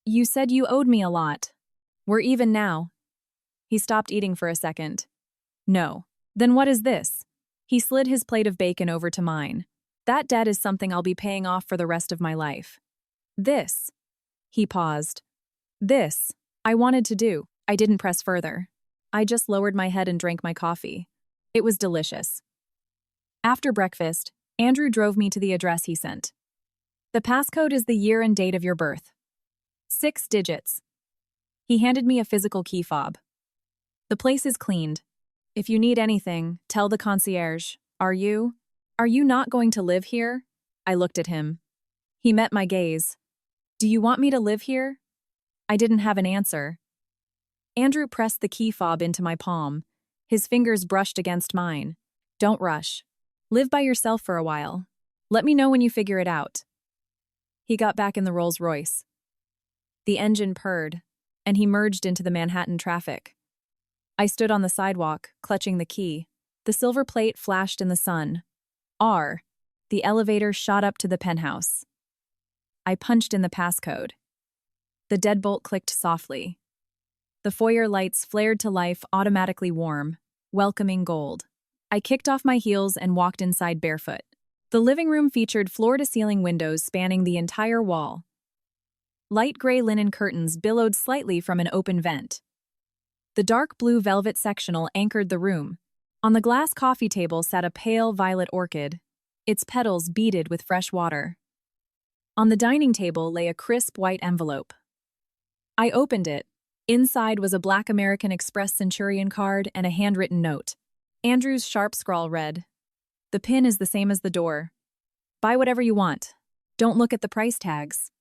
You said you owed me a lot. We're even now. He stopped eating for a second. No. Then what is this? He slid his plate of bacon over to mine. That debt is something I'll be paying off for the rest of my life. This. He paused. This. I wanted to do. I didn't press further. I just lowered my head and drank my coffee. It was delicious. After breakfast, Andrew drove me to the address he sent. The passcode is the year and date of your birth. 6 digits. He handed me a physical key fob. The place is cleaned. If you need anything, tell the concierge. Are you not going to live here? I looked at him. He met my gaze. Do you want me to live here? I didn't have an answer. Andrew pressed the key fob into my palm. His fingers brushed against mine. Don't rush. Live by yourself for a while. Let me know when you figure it out. He got back in the Rolls-Royce. The engine purred, and he merged into the Manhattan traffic. I stood on the sidewalk, clutching the key. The silver plate flashed in the sun. R. The elevator shot up to the penthouse. I punched in the passcode. The deadbolt clicked softly. The foyer lights flared to life, automatically warm, welcoming gold. I kicked off my heels and walked inside barefoot. The living room featured floor-to-ceiling windows spanning the entire wall. Light gray linen curtains billowed slightly from an open vent. The dark blue velvet sectional anchored the room. On the glass coffee table sat a pale violet orchid, its petals beaded with fresh water. On the dining table lay a crisp white envelope. I opened it. Inside was a Black American Express Centurion card and a handwritten note. Andrew's sharp scrawl read, "The pin is the same as the door. Buy whatever you want. Don't look at the price tags."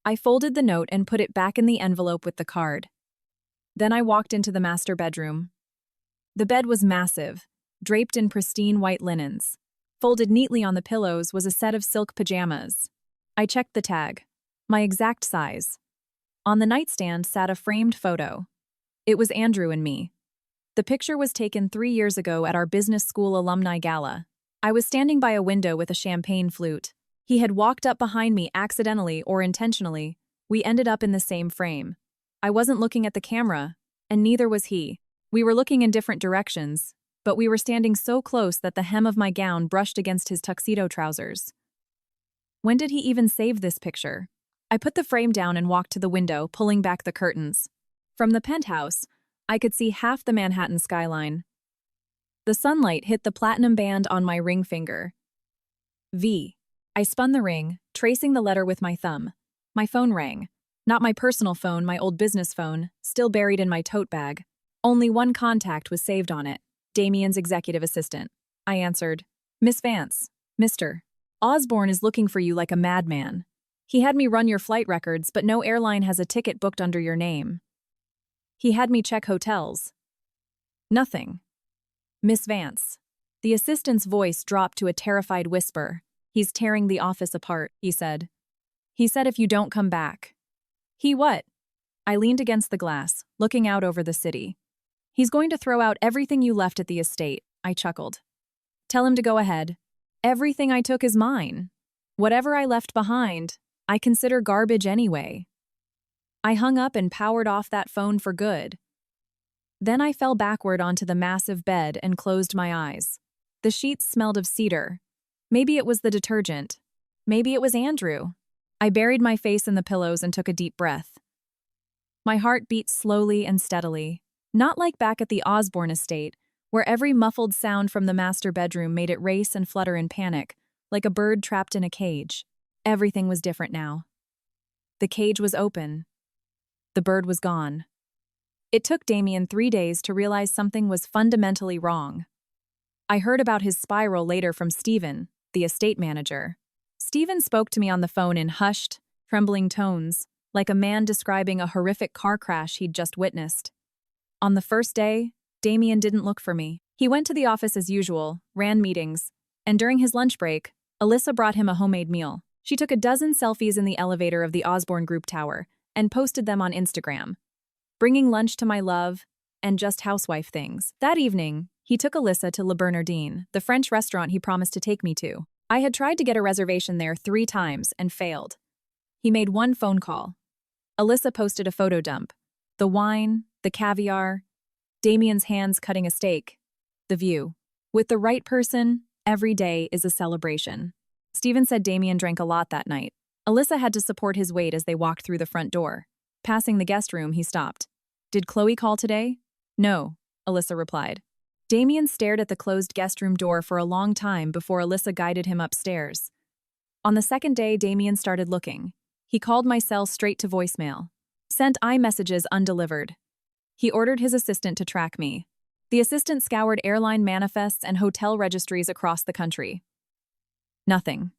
I folded the note and put it back in the envelope with the card. Then I walked into the master bedroom. The bed was massive, draped in pristine white linens. Folded neatly on the pillows was a set of silk pajamas. I checked the tag. My exact size. On the nightstand sat a framed photo. It was Andrew and me. The picture was taken 3 years ago at our business school alumni gala. I was standing by a window with a champagne flute. He had walked up behind me accidentally or intentionally. We ended up in the same frame. I wasn't looking at the camera, and neither was he. We were looking in different directions, but we were standing so close that the hem of my gown brushed against his tuxedo trousers. When did he even save this picture? I put the frame down and walked to the window, pulling back the curtains. From the penthouse, I could see half the Manhattan skyline. The sunlight hit the platinum band on my ring finger. V. I spun the ring, tracing the letter with my thumb. My phone rang. Not my personal phone, my old business phone, still buried in my tote bag. Only one contact was saved on it, Damien's executive assistant. I answered, "Miss Vance, Mr. Osborne is looking for you like a madman. He had me run your flight records, but no airline has a ticket booked under your name. He had me check hotels. Nothing. Miss Vance." The assistant's voice dropped to a terrified whisper. "He's tearing the office apart," he said. "He said if you don't come back." "He what?" I leaned against the glass, looking out over the city. "He's going to throw out everything you left at the estate," I chuckled. "Tell him to go ahead. Everything I took is mine. Whatever I left behind, I consider garbage anyway." I hung up and powered off that phone for good. Then I fell backward onto the massive bed and closed my eyes. The sheets smelled of cedar. Maybe it was the detergent. Maybe it was Andrew. I buried my face in the pillows and took a deep breath. My heart beat slowly and steadily, not like back at the Osborne estate, where every muffled sound from the master bedroom made it race and flutter in panic, like a bird trapped in a cage. Everything was different now. The cage was open. The bird was gone. It took Damien 3 days to realize something was fundamentally wrong. I heard about his spiral later from Stephen, the estate manager. Stephen spoke to me on the phone in hushed, trembling tones, like a man describing a horrific car crash he'd just witnessed. On the first day, Damien didn't look for me. He went to the office as usual, ran meetings, and during his lunch break, Alyssa brought him a homemade meal. She took a dozen selfies in the elevator of the Osborne Group Tower and posted them on Instagram, bringing lunch to my love and just housewife things. That evening, he took Alyssa to Le Bernardin, the French restaurant he promised to take me to. I had tried to get a reservation there 3 times and failed. He made one phone call. Alyssa posted a photo dump. The wine, the caviar, Damien's hands cutting a steak, the view. With the right person, every day is a celebration. Stephen said Damien drank a lot that night. Alyssa had to support his weight as they walked through the front door. Passing the guest room, he stopped. "Did Chloe call today?" "No," Alyssa replied. Damien stared at the closed guest room door for a long time before Alyssa guided him upstairs. On the second day, Damien started looking. He called my cell straight to voicemail. Sent iMessages undelivered. He ordered his assistant to track me. The assistant scoured airline manifests and hotel registries across the country. Nothing.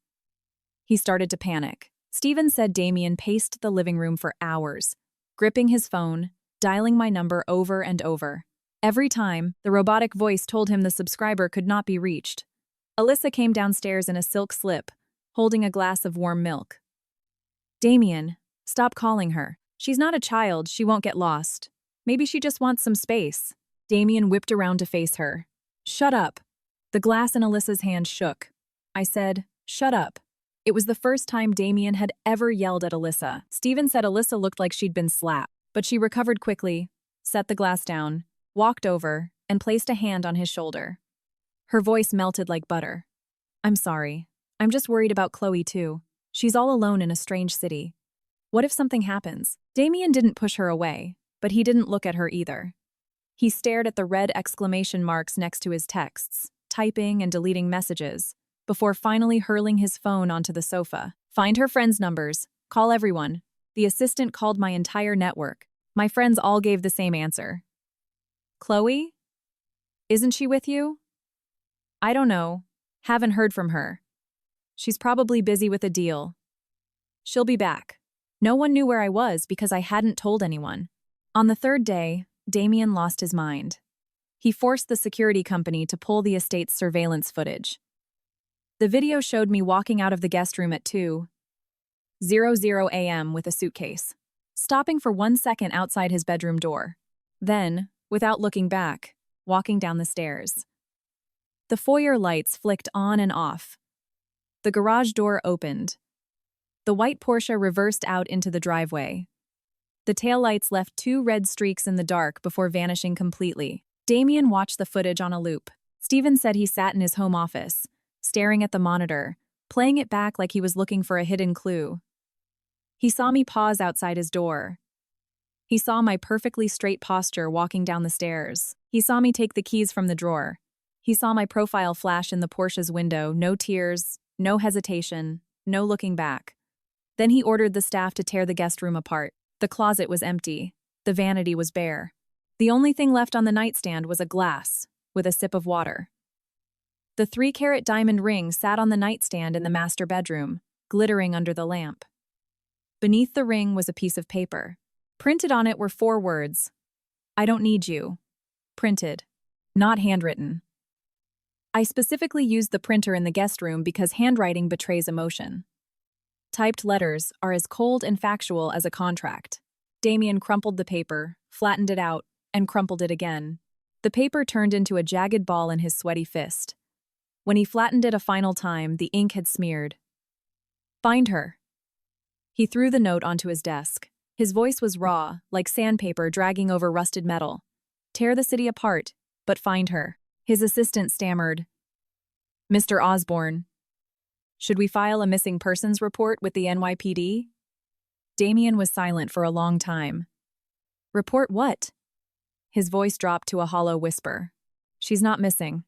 He started to panic. Stephen said Damien paced the living room for hours, gripping his phone, dialing my number over and over. Every time, the robotic voice told him the subscriber could not be reached. Alyssa came downstairs in a silk slip, holding a glass of warm milk. "Damien, stop calling her. She's not a child, she won't get lost. Maybe she just wants some space." Damien whipped around to face her. "Shut up." The glass in Alyssa's hand shook. I said, "Shut up." It was the first time Damien had ever yelled at Alyssa. Steven said Alyssa looked like she'd been slapped, but she recovered quickly, set the glass down, walked over, and placed a hand on his shoulder. Her voice melted like butter. "I'm sorry. I'm just worried about Chloe too. She's all alone in a strange city. What if something happens?" Damien didn't push her away, but he didn't look at her either. He stared at the red exclamation marks next to his texts, typing and deleting messages, before finally hurling his phone onto the sofa. "Find her friends' numbers. Call everyone." The assistant called my entire network. My friends all gave the same answer. "Chloe? Isn't she with you?" "I don't know. Haven't heard from her. She's probably busy with a deal. She'll be back." No one knew where I was because I hadn't told anyone. On the third day, Damien lost his mind. He forced the security company to pull the estate's surveillance footage. The video showed me walking out of the guest room at 2:00 a.m. with a suitcase, stopping for 1 second outside his bedroom door. Then, without looking back, walking down the stairs. The foyer lights flicked on and off. The garage door opened. The white Porsche reversed out into the driveway. The taillights left 2 red streaks in the dark before vanishing completely. Damien watched the footage on a loop. Steven said he sat in his home office, staring at the monitor, playing it back like he was looking for a hidden clue. He saw me pause outside his door. He saw my perfectly straight posture walking down the stairs. He saw me take the keys from the drawer. He saw my profile flash in the Porsche's window, no tears, no hesitation, no looking back. Then he ordered the staff to tear the guest room apart. The closet was empty. The vanity was bare. The only thing left on the nightstand was a glass, with a sip of water. The 3-carat diamond ring sat on the nightstand in the master bedroom, glittering under the lamp. Beneath the ring was a piece of paper. Printed on it were 4 words. "I don't need you." Printed, not handwritten. I specifically used the printer in the guest room because handwriting betrays emotion. Typed letters are as cold and factual as a contract. Damien crumpled the paper, flattened it out, and crumpled it again. The paper turned into a jagged ball in his sweaty fist. When he flattened it a final time, the ink had smeared. "Find her." He threw the note onto his desk. His voice was raw, like sandpaper dragging over rusted metal. "Tear the city apart, but find her." His assistant stammered, "Mr. Osborne, should we file a missing persons report with the NYPD?" Damien was silent for a long time. "Report what?" His voice dropped to a hollow whisper. "She's not missing.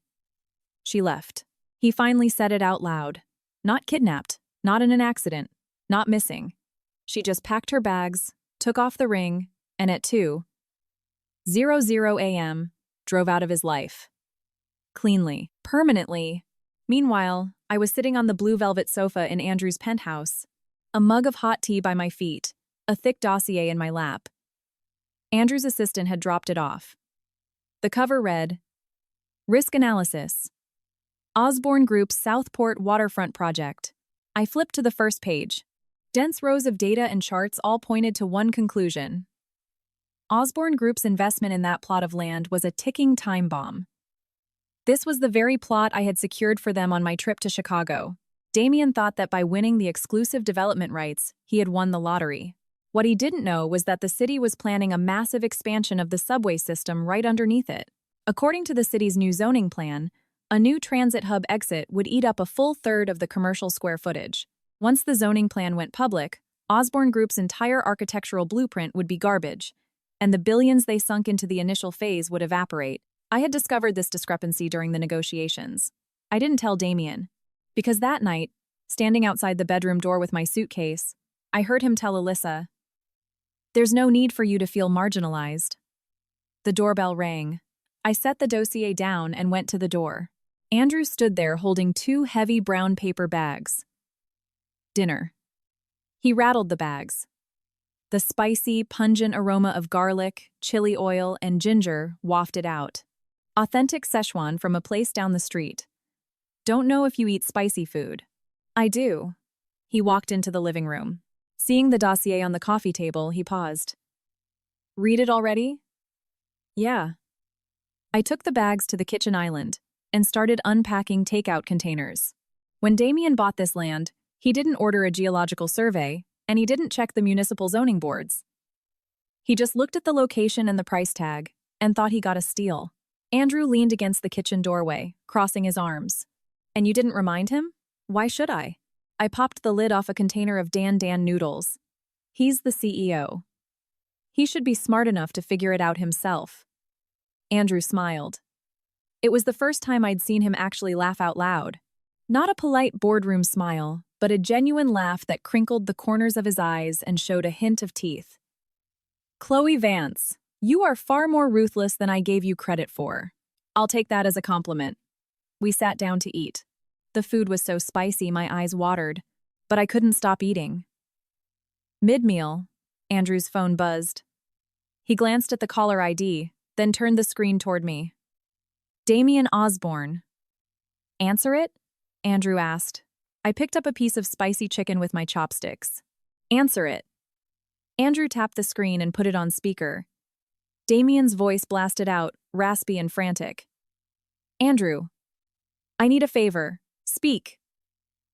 She left." He finally said it out loud. "Not kidnapped, not in an accident, not missing. She just packed her bags, took off the ring, and at 2:00 a.m. drove out of his life. Cleanly, permanently. Meanwhile, I was sitting on the blue velvet sofa in Andrew's penthouse, a mug of hot tea by my feet, a thick dossier in my lap. Andrew's assistant had dropped it off. The cover read, "Risk Analysis. Osborne Group's Southport Waterfront Project." I flipped to the first page. Dense rows of data and charts all pointed to one conclusion. Osborne Group's investment in that plot of land was a ticking time bomb. This was the very plot I had secured for them on my trip to Chicago. Damien thought that by winning the exclusive development rights, he had won the lottery. What he didn't know was that the city was planning a massive expansion of the subway system right underneath it. According to the city's new zoning plan, a new transit hub exit would eat up a full third of the commercial square footage. Once the zoning plan went public, Osborne Group's entire architectural blueprint would be garbage, and the billions they sunk into the initial phase would evaporate. I had discovered this discrepancy during the negotiations. I didn't tell Damien, because that night, standing outside the bedroom door with my suitcase, I heard him tell Alyssa, "There's no need for you to feel marginalized." The doorbell rang. I set the dossier down and went to the door. Andrew stood there holding 2 heavy brown paper bags. "Dinner." He rattled the bags. The spicy, pungent aroma of garlic, chili oil, and ginger wafted out. Authentic Szechuan from a place down the street. "Don't know if you eat spicy food." "I do." He walked into the living room. Seeing the dossier on the coffee table, he paused. "Read it already?" "Yeah." I took the bags to the kitchen island and started unpacking takeout containers. When Damien bought this land, He didn't order a geological survey, and he didn't check the municipal zoning boards. He just looked at the location and the price tag and thought he got a steal. Andrew leaned against the kitchen doorway, crossing his arms. And you didn't remind him? Why should I? I popped the lid off a container of Dan noodles. He's the CEO. He should be smart enough to figure it out himself. Andrew smiled. It was the first time I'd seen him actually laugh out loud. Not a polite boardroom smile, but a genuine laugh that crinkled the corners of his eyes and showed a hint of teeth. Chloe Vance, you are far more ruthless than I gave you credit for. I'll take that as a compliment. We sat down to eat. The food was so spicy my eyes watered, but I couldn't stop eating. Mid-meal, Andrew's phone buzzed. He glanced at the caller ID, then turned the screen toward me. Damien Osborne. Answer it? Andrew asked. I picked up a piece of spicy chicken with my chopsticks. Answer it. Andrew tapped the screen and put it on speaker. Damien's voice blasted out, raspy and frantic. Andrew. I need a favor. Speak.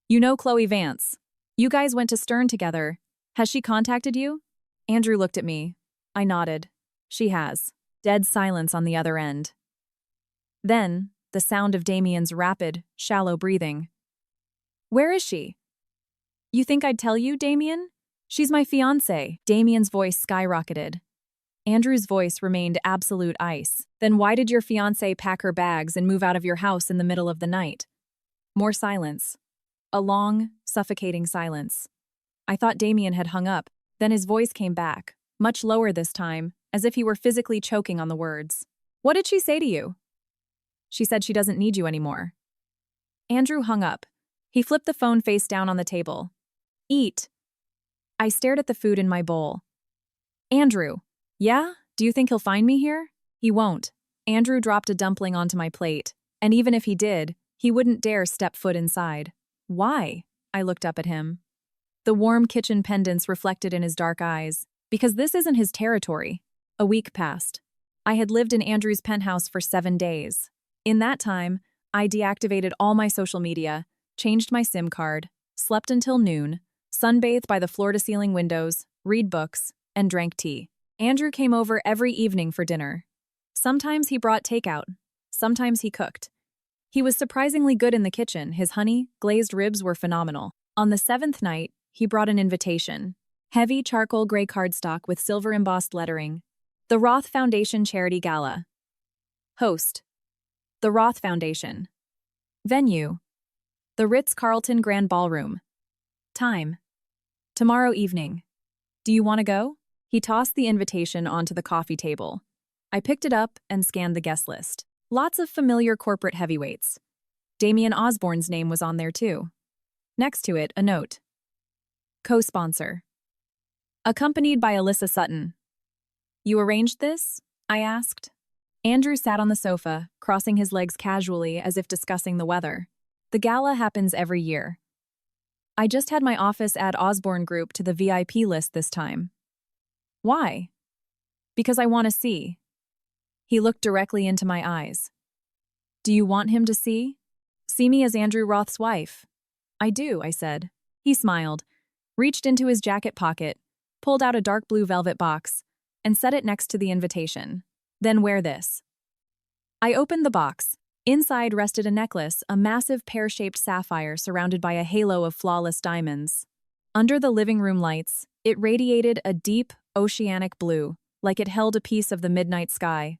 You know Chloe Vance. You guys went to Stern together. Has she contacted you? Andrew looked at me. I nodded. She has. Dead silence on the other end. Then, the sound of Damien's rapid, shallow breathing. Where is she? You think I'd tell you, Damien? She's my fiancé. Damien's voice skyrocketed. Andrew's voice remained absolute ice. Then why did your fiancé pack her bags and move out of your house in the middle of the night? More silence. A long, suffocating silence. I thought Damien had hung up. Then his voice came back, much lower this time, as if he were physically choking on the words. What did she say to you? She said she doesn't need you anymore. Andrew hung up. He flipped the phone face down on the table. Eat. I stared at the food in my bowl. Andrew. Yeah? Do you think he'll find me here? He won't. Andrew dropped a dumpling onto my plate, and even if he did, he wouldn't dare step foot inside. Why? I looked up at him. The warm kitchen pendants reflected in his dark eyes. Because this isn't his territory. A week passed. I had lived in Andrew's penthouse for 7 days. In that time, I deactivated all my social media, changed my SIM card, slept until noon, sunbathed by the floor-to-ceiling windows, read books, and drank tea. Andrew came over every evening for dinner. Sometimes he brought takeout. Sometimes he cooked. He was surprisingly good in the kitchen. His honey, glazed ribs were phenomenal. On the 7th night, he brought an invitation. Heavy charcoal gray cardstock with silver-embossed lettering. The Roth Foundation Charity Gala. Host. The Roth Foundation. Venue. The Ritz-Carlton Grand Ballroom. Time. Tomorrow evening. Do you want to go? He tossed the invitation onto the coffee table. I picked it up and scanned the guest list. Lots of familiar corporate heavyweights. Damien Osborne's name was on there too. Next to it, a note. Co-sponsor. Accompanied by Alyssa Sutton. You arranged this? I asked. Andrew sat on the sofa, crossing his legs casually as if discussing the weather. The gala happens every year. I just had my office add Osborne Group to the VIP list this time. Why? Because I want to see. He looked directly into my eyes. Do you want him to see? See me as Andrew Roth's wife. I do, I said. He smiled, reached into his jacket pocket, pulled out a dark blue velvet box, and set it next to the invitation. Then wear this. I opened the box. Inside rested a necklace, a massive pear-shaped sapphire surrounded by a halo of flawless diamonds. Under the living room lights, it radiated a deep, oceanic blue, like it held a piece of the midnight sky.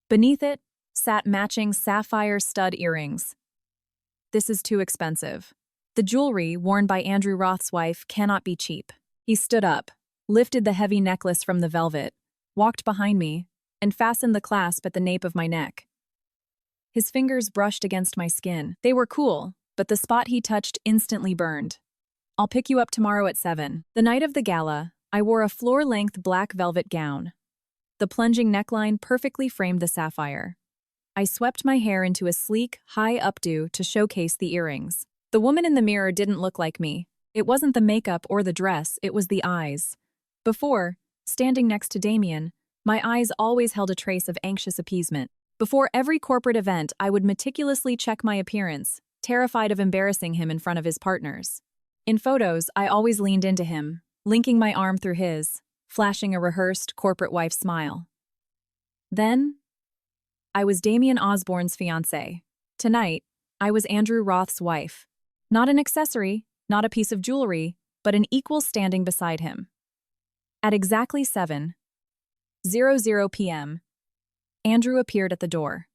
Beneath it sat matching sapphire stud earrings. This is too expensive. The jewelry worn by Andrew Roth's wife cannot be cheap. He stood up, lifted the heavy necklace from the velvet, walked behind me, and fastened the clasp at the nape of my neck. His fingers brushed against my skin. They were cool, but the spot he touched instantly burned. I'll pick you up tomorrow at 7. The night of the gala, I wore a floor-length black velvet gown. The plunging neckline perfectly framed the sapphire. I swept my hair into a sleek, high updo to showcase the earrings. The woman in the mirror didn't look like me. It wasn't the makeup or the dress, it was the eyes. Before, standing next to Damien, my eyes always held a trace of anxious appeasement. Before every corporate event, I would meticulously check my appearance, terrified of embarrassing him in front of his partners. In photos, I always leaned into him, linking my arm through his, flashing a rehearsed corporate wife smile. Then, I was Damien Osborne's fiancée. Tonight, I was Andrew Roth's wife. Not an accessory, not a piece of jewelry, but an equal standing beside him. At exactly 7:00 p.m., Andrew appeared at the door.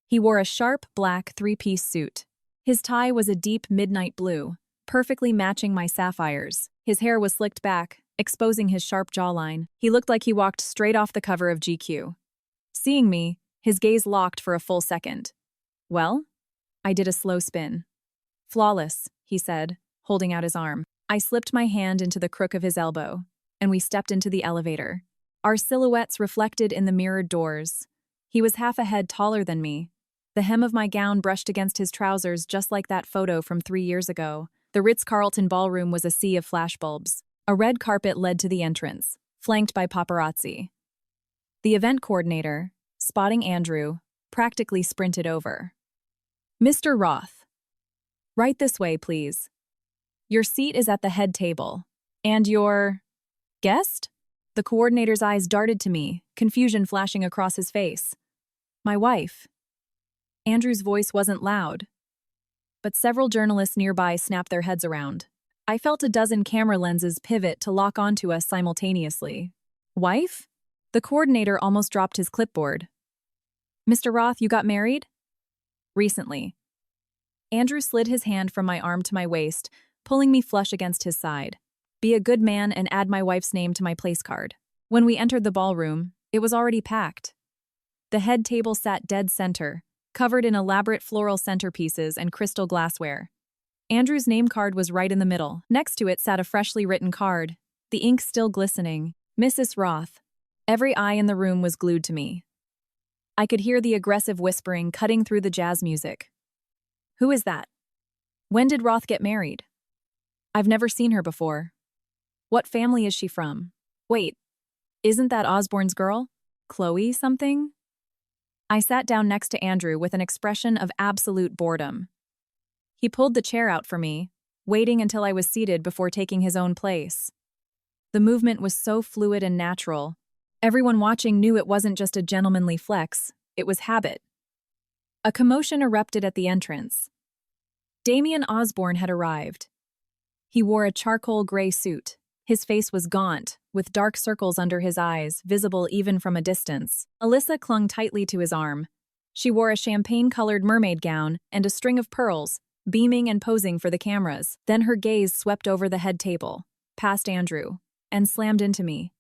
He wore a sharp black three-piece suit. His tie was a deep midnight blue, perfectly matching my sapphires. His hair was slicked back, exposing his sharp jawline. He looked like he walked straight off the cover of GQ. Seeing me, his gaze locked for a full second. Well? I did a slow spin. Flawless, he said, holding out his arm. I slipped my hand into the crook of his elbow, and we stepped into the elevator. Our silhouettes reflected in the mirrored doors. He was half a head taller than me. The hem of my gown brushed against his trousers just like that photo from 3 years ago. The Ritz-Carlton ballroom was a sea of flashbulbs. A red carpet led to the entrance, flanked by paparazzi. The event coordinator, spotting Andrew, practically sprinted over. Mr. Roth. Right this way, please. Your seat is at the head table. And your guest? The coordinator's eyes darted to me, confusion flashing across his face. My wife. Andrew's voice wasn't loud, but several journalists nearby snapped their heads around. I felt a dozen camera lenses pivot to lock onto us simultaneously. Wife? The coordinator almost dropped his clipboard. Mr. Roth, you got married? Recently. Andrew slid his hand from my arm to my waist, pulling me flush against his side. Be a good man and add my wife's name to my place card. When we entered the ballroom, it was already packed. The head table sat dead center, covered in elaborate floral centerpieces and crystal glassware. Andrew's name card was right in the middle. Next to it sat a freshly written card, the ink still glistening. Mrs. Roth. Every eye in the room was glued to me. I could hear the aggressive whispering cutting through the jazz music. Who is that? When did Roth get married? I've never seen her before. What family is she from? Wait, isn't that Osborne's girl? Chloe something? I sat down next to Andrew with an expression of absolute boredom. He pulled the chair out for me, waiting until I was seated before taking his own place. The movement was so fluid and natural. Everyone watching knew it wasn't just a gentlemanly flex, it was habit. A commotion erupted at the entrance. Damien Osborne had arrived. He wore a charcoal gray suit. His face was gaunt, with dark circles under his eyes, visible even from a distance. Alyssa clung tightly to his arm. She wore a champagne-colored mermaid gown and a string of pearls, beaming and posing for the cameras. Then her gaze swept over the head table, past Andrew, and slammed into me.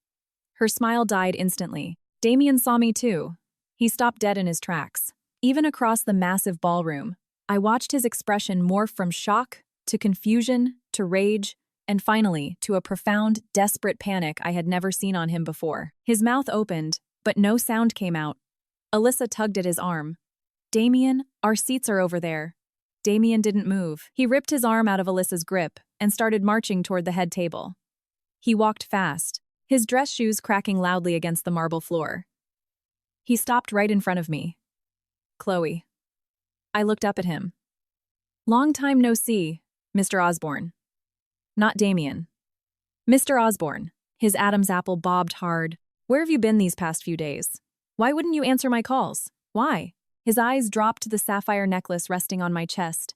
Her smile died instantly. Damien saw me too. He stopped dead in his tracks. Even across the massive ballroom, I watched his expression morph from shock to confusion to rage, and finally, to a profound, desperate panic I had never seen on him before. His mouth opened, but no sound came out. Alyssa tugged at his arm. Damien, our seats are over there. Damien didn't move. He ripped his arm out of Alyssa's grip and started marching toward the head table. He walked fast, his dress shoes cracking loudly against the marble floor. He stopped right in front of me. Chloe. I looked up at him. Long time no see, Mr. Osborne. Not Damien. Mr. Osborne. His Adam's apple bobbed hard. Where have you been these past few days? Why wouldn't you answer my calls? Why? His eyes dropped to the sapphire necklace resting on my chest,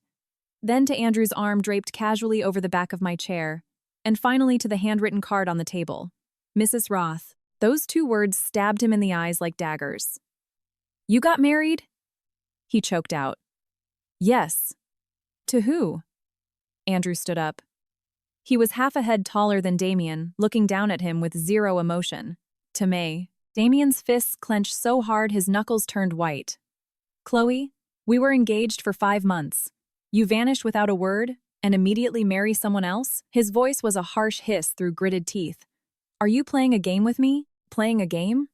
then to Andrew's arm draped casually over the back of my chair, and finally to the handwritten card on the table. Mrs. Roth. Those 2 words stabbed him in the eyes like daggers. You got married? He choked out. Yes. To who? Andrew stood up. He was half a head taller than Damien, looking down at him with zero emotion. To May. Damien's fists clenched so hard his knuckles turned white. Chloe, we were engaged for 5 months. You vanish without a word and immediately marry someone else? His voice was a harsh hiss through gritted teeth. Are you playing a game with me? Playing a game?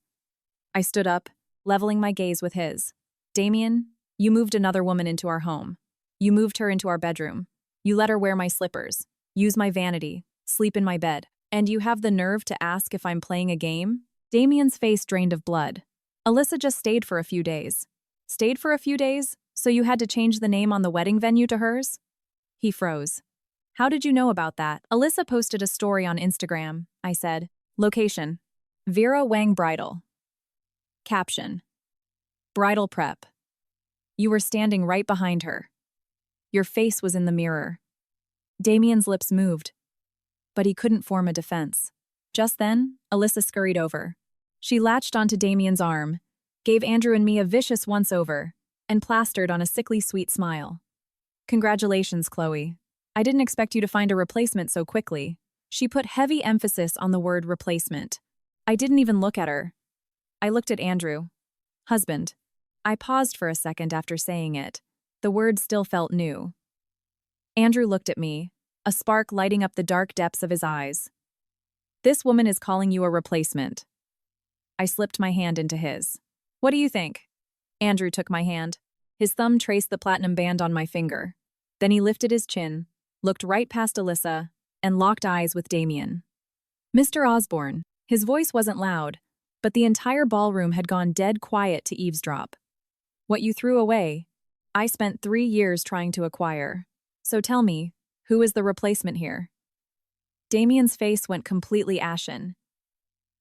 I stood up, leveling my gaze with his. Damien, you moved another woman into our home. You moved her into our bedroom. You let her wear my slippers, use my vanity, sleep in my bed. And you have the nerve to ask if I'm playing a game? Damien's face drained of blood. Alyssa just stayed for a few days. Stayed for a few days? So you had to change the name on the wedding venue to hers? He froze. How did you know about that? Alyssa posted a story on Instagram, I said. Location: Vera Wang Bridal. Caption: Bridal prep. You were standing right behind her. Your face was in the mirror. Damien's lips moved, but he couldn't form a defense. Just then, Alyssa scurried over. She latched onto Damien's arm, gave Andrew and me a vicious once-over, and plastered on a sickly sweet smile. Congratulations, Chloe. I didn't expect you to find a replacement so quickly. She put heavy emphasis on the word replacement. I didn't even look at her. I looked at Andrew. Husband. I paused for a second after saying it. The word still felt new. Andrew looked at me, a spark lighting up the dark depths of his eyes. This woman is calling you a replacement. I slipped my hand into his. What do you think? Andrew took my hand. His thumb traced the platinum band on my finger. Then he lifted his chin, looked right past Alyssa, and locked eyes with Damien. Mr. Osborne. His voice wasn't loud, but the entire ballroom had gone dead quiet to eavesdrop. What you threw away, I spent 3 years trying to acquire. So tell me, who is the replacement here? Damien's face went completely ashen.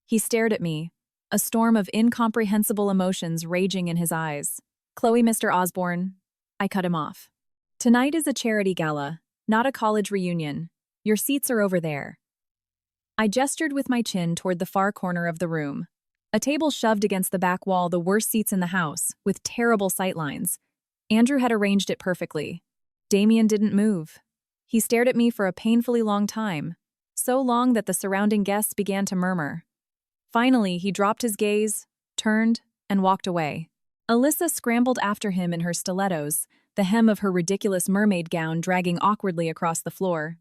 He stared at me, a storm of incomprehensible emotions raging in his eyes. Chloe, Mr. Osborne. I cut him off. Tonight is a charity gala, not a college reunion. Your seats are over there. I gestured with my chin toward the far corner of the room. A table shoved against the back wall, the worst seats in the house, with terrible sightlines. Andrew had arranged it perfectly. Damien didn't move. He stared at me for a painfully long time, so long that the surrounding guests began to murmur. Finally, he dropped his gaze, turned, and walked away. Alyssa scrambled after him in her stilettos, the hem of her ridiculous mermaid gown dragging awkwardly across the floor.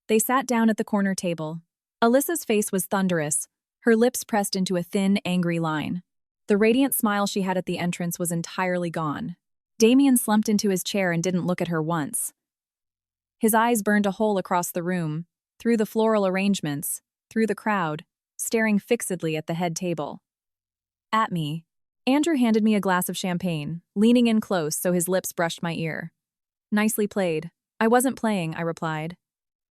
They sat down at the corner table. Alyssa's face was thunderous, her lips pressed into a thin, angry line. The radiant smile she had at the entrance was entirely gone. Damien slumped into his chair and didn't look at her once. His eyes burned a hole across the room, through the floral arrangements, through the crowd, staring fixedly at the head table. At me. Andrew handed me a glass of champagne, leaning in close so his lips brushed my ear. Nicely played. I wasn't playing, I replied.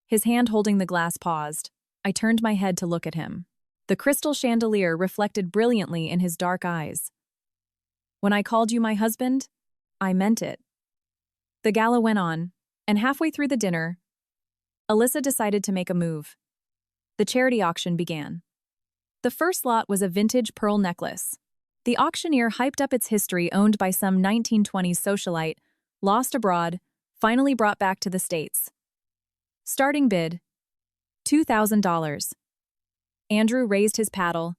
His hand holding the glass paused. I turned my head to look at him. The crystal chandelier reflected brilliantly in his dark eyes. When I called you my husband, I meant it. The gala went on, and halfway through the dinner, Alyssa decided to make a move. The charity auction began. The first lot was a vintage pearl necklace. The auctioneer hyped up its history, owned by some 1920s socialite, lost abroad, finally brought back to the States. Starting bid, $2,000. Andrew raised his paddle.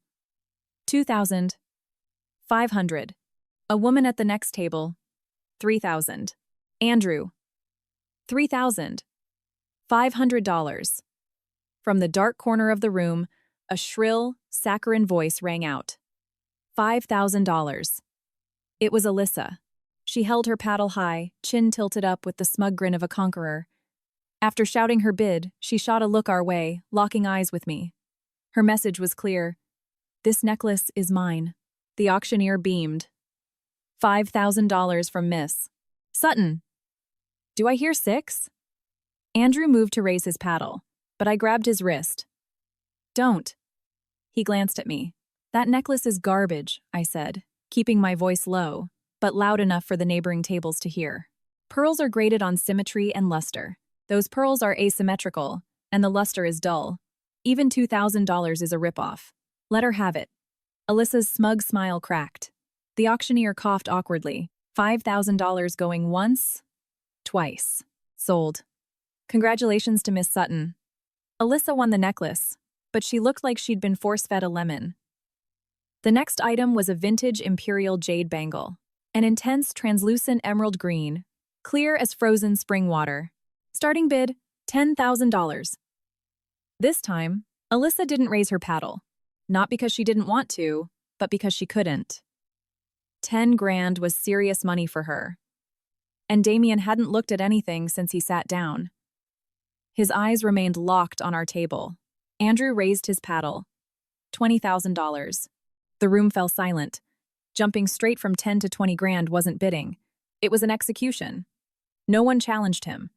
$2,500. A woman at the next table. $3,000. Andrew. $3,500. From the dark corner of the room, a shrill, saccharine voice rang out. $5,000. It was Alyssa. She held her paddle high, chin tilted up with the smug grin of a conqueror. After shouting her bid, she shot a look our way, locking eyes with me. Her message was clear. This necklace is mine. The auctioneer beamed. $5,000 from Miss Sutton. Do I hear 6? Andrew moved to raise his paddle, but I grabbed his wrist. Don't. He glanced at me. That necklace is garbage, I said, keeping my voice low, but loud enough for the neighboring tables to hear. Pearls are graded on symmetry and luster. Those pearls are asymmetrical, and the luster is dull. Even $2,000 is a ripoff. Let her have it. Alyssa's smug smile cracked. The auctioneer coughed awkwardly. $5,000 going once, twice. Sold. Congratulations to Miss Sutton. Alyssa won the necklace, but she looked like she'd been force-fed a lemon. The next item was a vintage imperial jade bangle. An intense, translucent emerald green, clear as frozen spring water. Starting bid, $10,000. This time, Alyssa didn't raise her paddle. Not because she didn't want to, but because she couldn't. 10 grand was serious money for her. And Damien hadn't looked at anything since he sat down. His eyes remained locked on our table. Andrew raised his paddle. $20,000. The room fell silent. Jumping straight from 10 to 20 grand wasn't bidding. It was an execution. No one challenged him.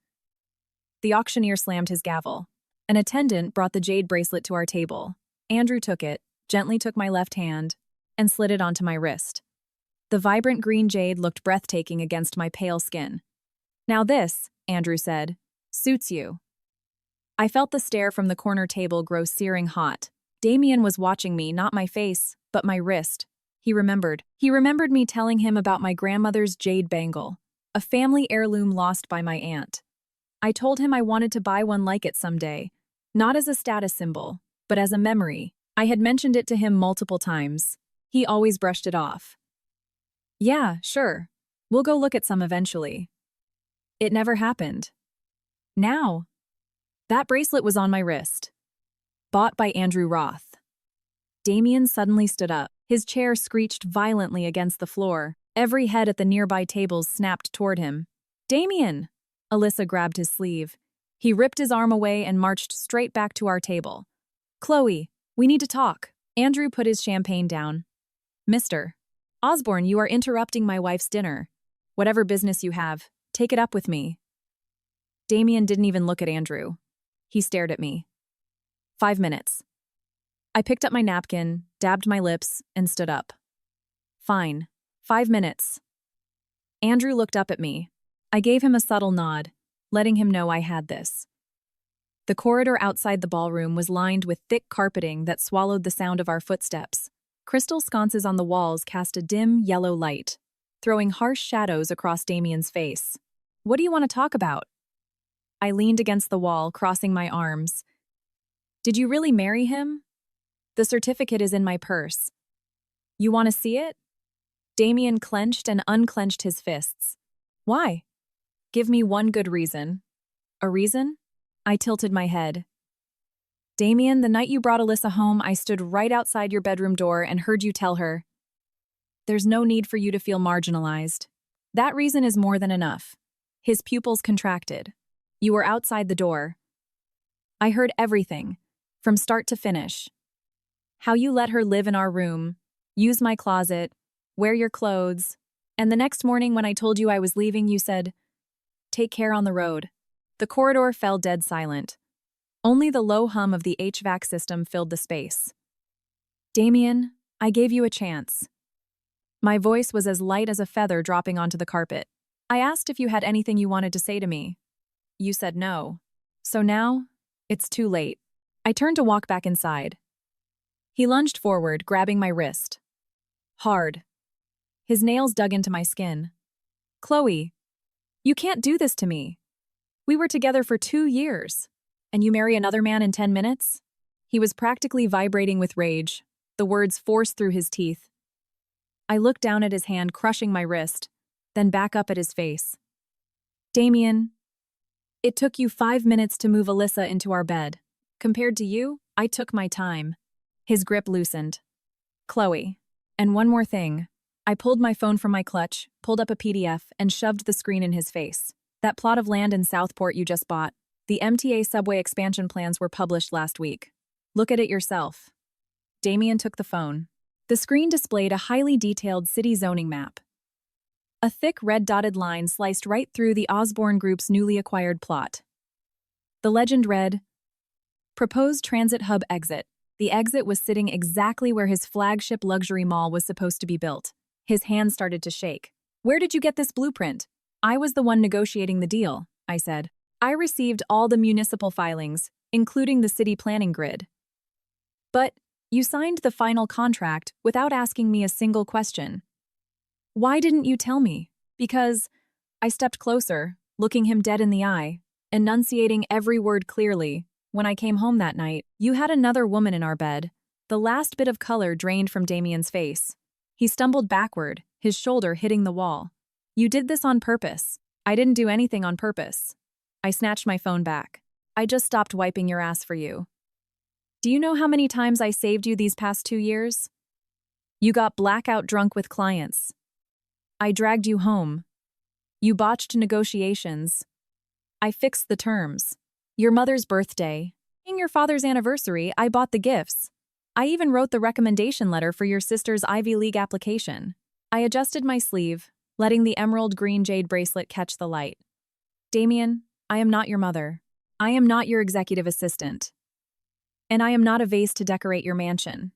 The auctioneer slammed his gavel. An attendant brought the jade bracelet to our table. Andrew took it, gently took my left hand, and slid it onto my wrist. The vibrant green jade looked breathtaking against my pale skin. "Now this," Andrew said, "suits you." I felt the stare from the corner table grow searing hot. Damien was watching me, not my face, but my wrist. He remembered. He remembered me telling him about my grandmother's jade bangle, a family heirloom lost by my aunt. I told him I wanted to buy one like it someday, not as a status symbol, but as a memory. I had mentioned it to him multiple times. He always brushed it off. "Yeah, sure. We'll go look at some eventually." It never happened. Now, that bracelet was on my wrist. Bought by Andrew Roth. Damien suddenly stood up. His chair screeched violently against the floor. Every head at the nearby tables snapped toward him. "Damien!" Alyssa grabbed his sleeve. He ripped his arm away and marched straight back to our table. "Chloe, we need to talk." Andrew put his champagne down. "Mr. Osborne, you are interrupting my wife's dinner. Whatever business you have, take it up with me." Damien didn't even look at Andrew. He stared at me. 5 minutes. I picked up my napkin, dabbed my lips, and stood up. "Fine. 5 minutes." Andrew looked up at me. I gave him a subtle nod, letting him know I had this. The corridor outside the ballroom was lined with thick carpeting that swallowed the sound of our footsteps. Crystal sconces on the walls cast a dim, yellow light, throwing harsh shadows across Damien's face. "What do you want to talk about?" I leaned against the wall, crossing my arms. "Did you really marry him? The certificate is in my purse. You want to see it?" Damien clenched and unclenched his fists. "Why? Give me one good reason." "A reason?" I tilted my head. "Damien, the night you brought Alyssa home, I stood right outside your bedroom door and heard you tell her, 'There's no need for you to feel marginalized.' That reason is more than enough." His pupils contracted. "You were outside the door. I heard everything, from start to finish. How you let her live in our room, use my closet, wear your clothes, and the next morning when I told you I was leaving, you said, 'Take care on the road.'" The corridor fell dead silent. Only the low hum of the HVAC system filled the space. "Damien, I gave you a chance." My voice was as light as a feather dropping onto the carpet. "I asked if you had anything you wanted to say to me. You said no. So now, it's too late." I turned to walk back inside. He lunged forward, grabbing my wrist. Hard. His nails dug into my skin. "Chloe, you can't do this to me. We were together for 2 years. And you marry another man in 10 minutes? He was practically vibrating with rage, the words forced through his teeth. I looked down at his hand crushing my wrist, then back up at his face. "Damien, it took you 5 minutes to move Alyssa into our bed. Compared to you, I took my time." His grip loosened. "Chloe, and one more thing." I pulled my phone from my clutch, pulled up a PDF, and shoved the screen in his face. "That plot of land in Southport you just bought. The MTA subway expansion plans were published last week. Look at it yourself." Damien took the phone. The screen displayed a highly detailed city zoning map. A thick red dotted line sliced right through the Osborne Group's newly acquired plot. The legend read, "Proposed transit hub exit." The exit was sitting exactly where his flagship luxury mall was supposed to be built. His hand started to shake. "Where did you get this blueprint?" "I was the one negotiating the deal," I said. "I received all the municipal filings, including the city planning grid." "But you signed the final contract without asking me a single question." "Why didn't you tell me?" "Because..." I stepped closer, looking him dead in the eye, enunciating every word clearly. "When I came home that night, you had another woman in our bed." The last bit of color drained from Damien's face. He stumbled backward, his shoulder hitting the wall. "You did this on purpose." "I didn't do anything on purpose." I snatched my phone back. "I just stopped wiping your ass for you. Do you know how many times I saved you these past 2 years? You got blackout drunk with clients. I dragged you home. You botched negotiations. I fixed the terms. Your mother's birthday. In your father's anniversary, I bought the gifts. I even wrote the recommendation letter for your sister's Ivy League application." I adjusted my sleeve, letting the emerald green jade bracelet catch the light. "Damien, I am not your mother. I am not your executive assistant. And I am not a vase to decorate your mansion.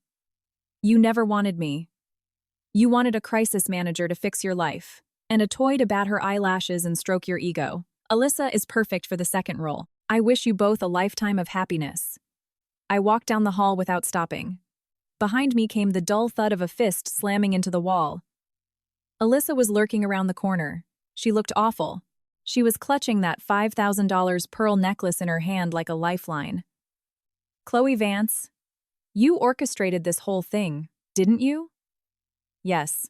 You never wanted me. You wanted a crisis manager to fix your life, and a toy to bat her eyelashes and stroke your ego. Alyssa is perfect for the second role. I wish you both a lifetime of happiness. I walked down the hall without stopping. Behind me came the dull thud of a fist slamming into the wall. Alyssa was lurking around the corner. She looked awful. She was clutching that $5,000 pearl necklace in her hand like a lifeline. Chloe Vance, you orchestrated this whole thing, didn't you? Yes.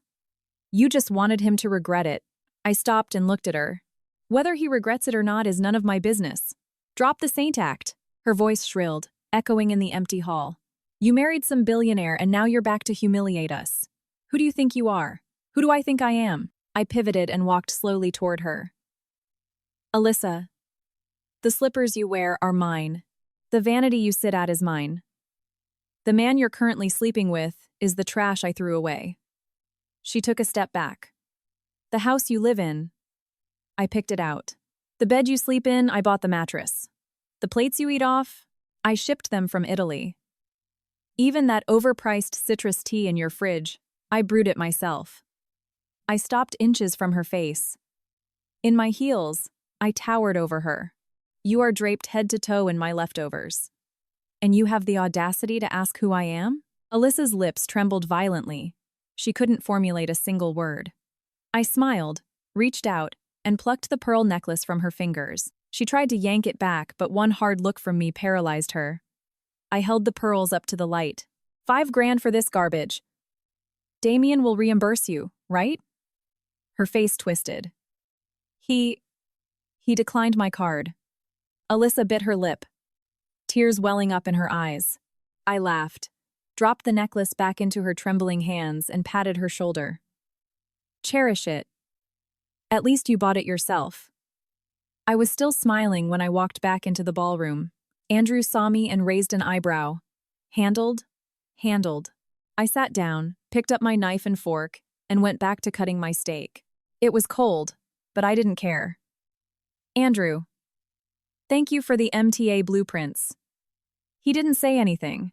You just wanted him to regret it. I stopped and looked at her. Whether he regrets it or not is none of my business. Drop the saint act. Her voice shrilled, echoing in the empty hall. You married some billionaire and now you're back to humiliate us. Who do you think you are? Who do I think I am? I pivoted and walked slowly toward her. Alyssa, the slippers you wear are mine. The vanity you sit at is mine. The man you're currently sleeping with is the trash I threw away. She took a step back. The house you live in, I picked it out. The bed you sleep in, I bought the mattress. The plates you eat off, I shipped them from Italy. Even that overpriced citrus tea in your fridge, I brewed it myself. I stopped inches from her face. In my heels, I towered over her. You are draped head to toe in my leftovers. And you have the audacity to ask who I am? Alyssa's lips trembled violently. She couldn't formulate a single word. I smiled, reached out, and plucked the pearl necklace from her fingers. She tried to yank it back, but one hard look from me paralyzed her. I held the pearls up to the light. $5,000 for this garbage. Damien will reimburse you, right? Her face twisted. He declined my card. Alyssa bit her lip, tears welling up in her eyes. I laughed, dropped the necklace back into her trembling hands, and patted her shoulder. Cherish it. At least you bought it yourself. I was still smiling when I walked back into the ballroom. Andrew saw me and raised an eyebrow. Handled? Handled. I sat down, picked up my knife and fork, and went back to cutting my steak. It was cold, but I didn't care. Andrew, thank you for the MTA blueprints. He didn't say anything.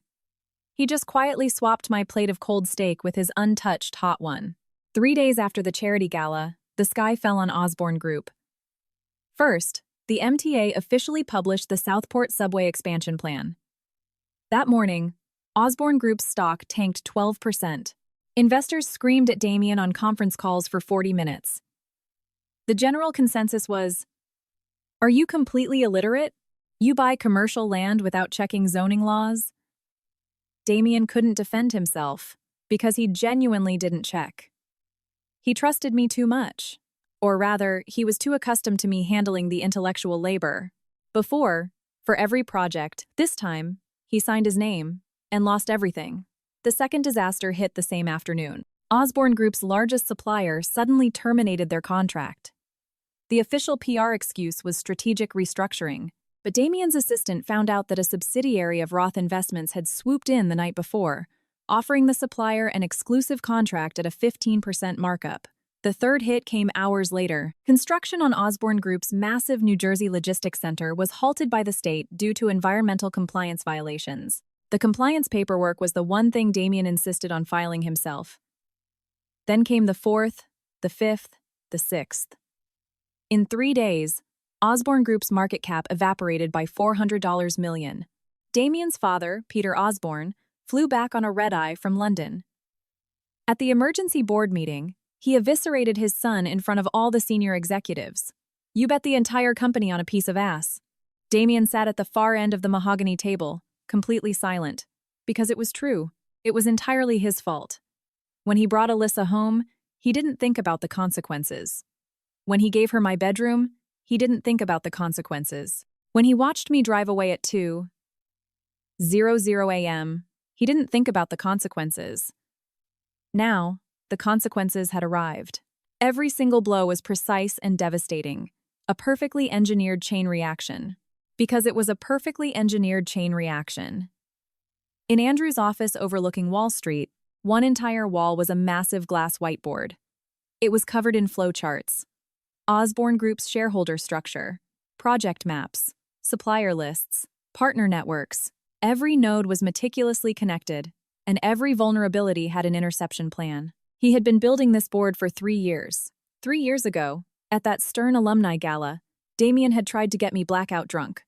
He just quietly swapped my plate of cold steak with his untouched hot one. 3 days after the charity gala, the sky fell on Osborne Group. First, the MTA officially published the Southport subway expansion plan. That morning, Osborne Group's stock tanked 12%. Investors screamed at Damien on conference calls for 40 minutes. The general consensus was, "Are you completely illiterate? You buy commercial land without checking zoning laws?" Damien couldn't defend himself because he genuinely didn't check. He trusted me too much. Or rather, he was too accustomed to me handling the intellectual labor. Before, for every project, this time, he signed his name and lost everything. The second disaster hit the same afternoon. Osborne Group's largest supplier suddenly terminated their contract. The official PR excuse was strategic restructuring, but Damien's assistant found out that a subsidiary of Roth Investments had swooped in the night before, offering the supplier an exclusive contract at a 15% markup. The third hit came hours later. Construction on Osborne Group's massive New Jersey logistics center was halted by the state due to environmental compliance violations. The compliance paperwork was the one thing Damien insisted on filing himself. Then came the fourth, the fifth, the sixth. In 3 days, Osborne Group's market cap evaporated by $400 million. Damien's father, Peter Osborne, flew back on a red-eye from London. At the emergency board meeting, he eviscerated his son in front of all the senior executives. You bet the entire company on a piece of ass. Damien sat at the far end of the mahogany table, completely silent. Because it was true. It was entirely his fault. When he brought Alyssa home, he didn't think about the consequences. When he gave her my bedroom, he didn't think about the consequences. When he watched me drive away at 2:00 a.m., he didn't think about the consequences. Now, the consequences had arrived. Every single blow was precise and devastating, a perfectly engineered chain reaction. Because it was a perfectly engineered chain reaction. In Andrew's office overlooking Wall Street, one entire wall was a massive glass whiteboard. It was covered in flowcharts. Osborne Group's shareholder structure, project maps, supplier lists, partner networks. Every node was meticulously connected, and every vulnerability had an interception plan. He had been building this board for 3 years. 3 years ago, at that Stern alumni gala, Damien had tried to get me blackout drunk.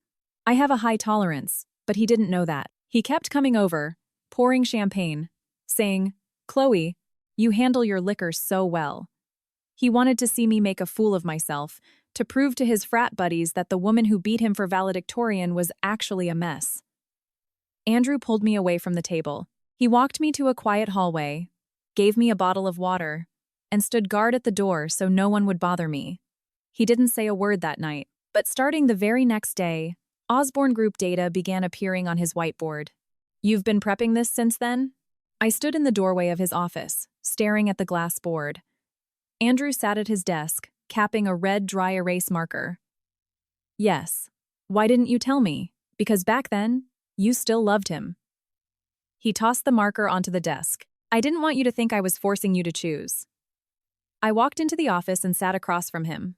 I have a high tolerance, but he didn't know that. He kept coming over, pouring champagne, saying, "Chloe, you handle your liquor so well." He wanted to see me make a fool of myself, to prove to his frat buddies that the woman who beat him for valedictorian was actually a mess. Andrew pulled me away from the table. He walked me to a quiet hallway, gave me a bottle of water, and stood guard at the door so no one would bother me. He didn't say a word that night, but starting the very next day, Osborne Group data began appearing on his whiteboard. "You've been prepping this since then?" I stood in the doorway of his office, staring at the glass board. Andrew sat at his desk, capping a red dry erase marker. "Yes. Why didn't you tell me? Because back then, you still loved him." He tossed the marker onto the desk. "I didn't want you to think I was forcing you to choose." I walked into the office and sat across from him.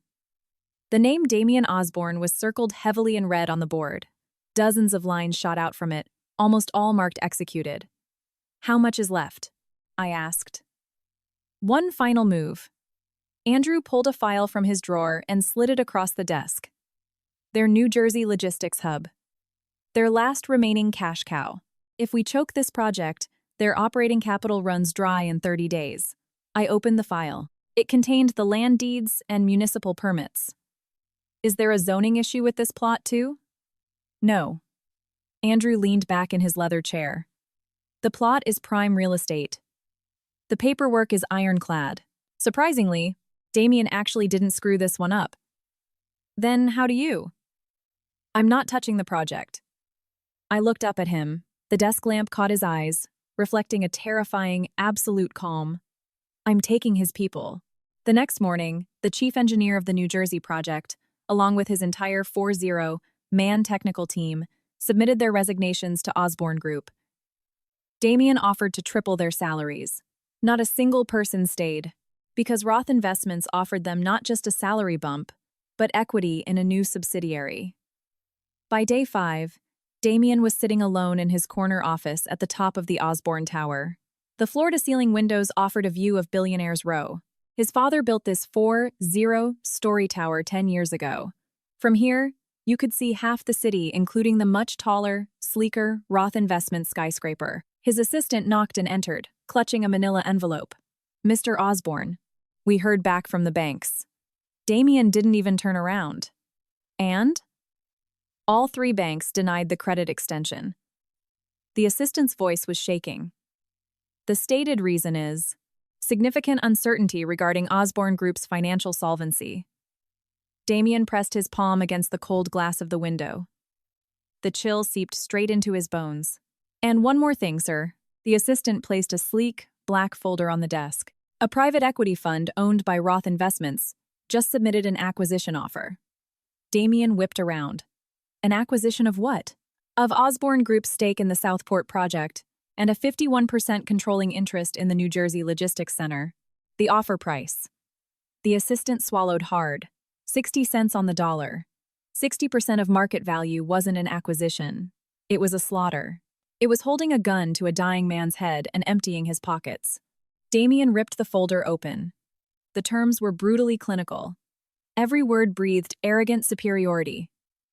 The name Damien Osborne was circled heavily in red on the board. Dozens of lines shot out from it, almost all marked executed. "How much is left?" I asked. "One final move." Andrew pulled a file from his drawer and slid it across the desk. "Their New Jersey logistics hub. Their last remaining cash cow. If we choke this project, their operating capital runs dry in 30 days. I opened the file. It contained the land deeds and municipal permits. "Is there a zoning issue with this plot, too?" "No." Andrew leaned back in his leather chair. "The plot is prime real estate. The paperwork is ironclad. Surprisingly, Damien actually didn't screw this one up." "Then how do you?" "I'm not touching the project." I looked up at him. The desk lamp caught his eyes, reflecting a terrifying, absolute calm. "I'm taking his people." The next morning, the chief engineer of the New Jersey project, along with his entire 40-man technical team, submitted their resignations to Osborne Group. Damien offered to triple their salaries. Not a single person stayed, because Roth Investments offered them not just a salary bump, but equity in a new subsidiary. By day 5, Damien was sitting alone in his corner office at the top of the Osborne Tower. The floor-to-ceiling windows offered a view of Billionaires Row. His father built this 40-story tower 10 years ago. From here, you could see half the city, including the much taller, sleeker Roth Investments skyscraper. His assistant knocked and entered, clutching a manila envelope. "Mr. Osborne." We heard back from the banks. Damien didn't even turn around. "And?" All 3 banks denied the credit extension. The assistant's voice was shaking. "The stated reason is significant uncertainty regarding Osborne Group's financial solvency." Damien pressed his palm against the cold glass of the window. The chill seeped straight into his bones. "And one more thing, sir." The assistant placed a sleek, black folder on the desk. "A private equity fund owned by Roth Investments just submitted an acquisition offer." Damien whipped around. "An acquisition of what?" "Of Osborne Group's stake in the Southport project, and a 51% controlling interest in the New Jersey Logistics Center. The offer price." The assistant swallowed hard. 60 cents on the dollar. 60% of market value wasn't an acquisition. It was a slaughter. It was holding a gun to a dying man's head and emptying his pockets. Damien ripped the folder open. The terms were brutally clinical. Every word breathed arrogant superiority.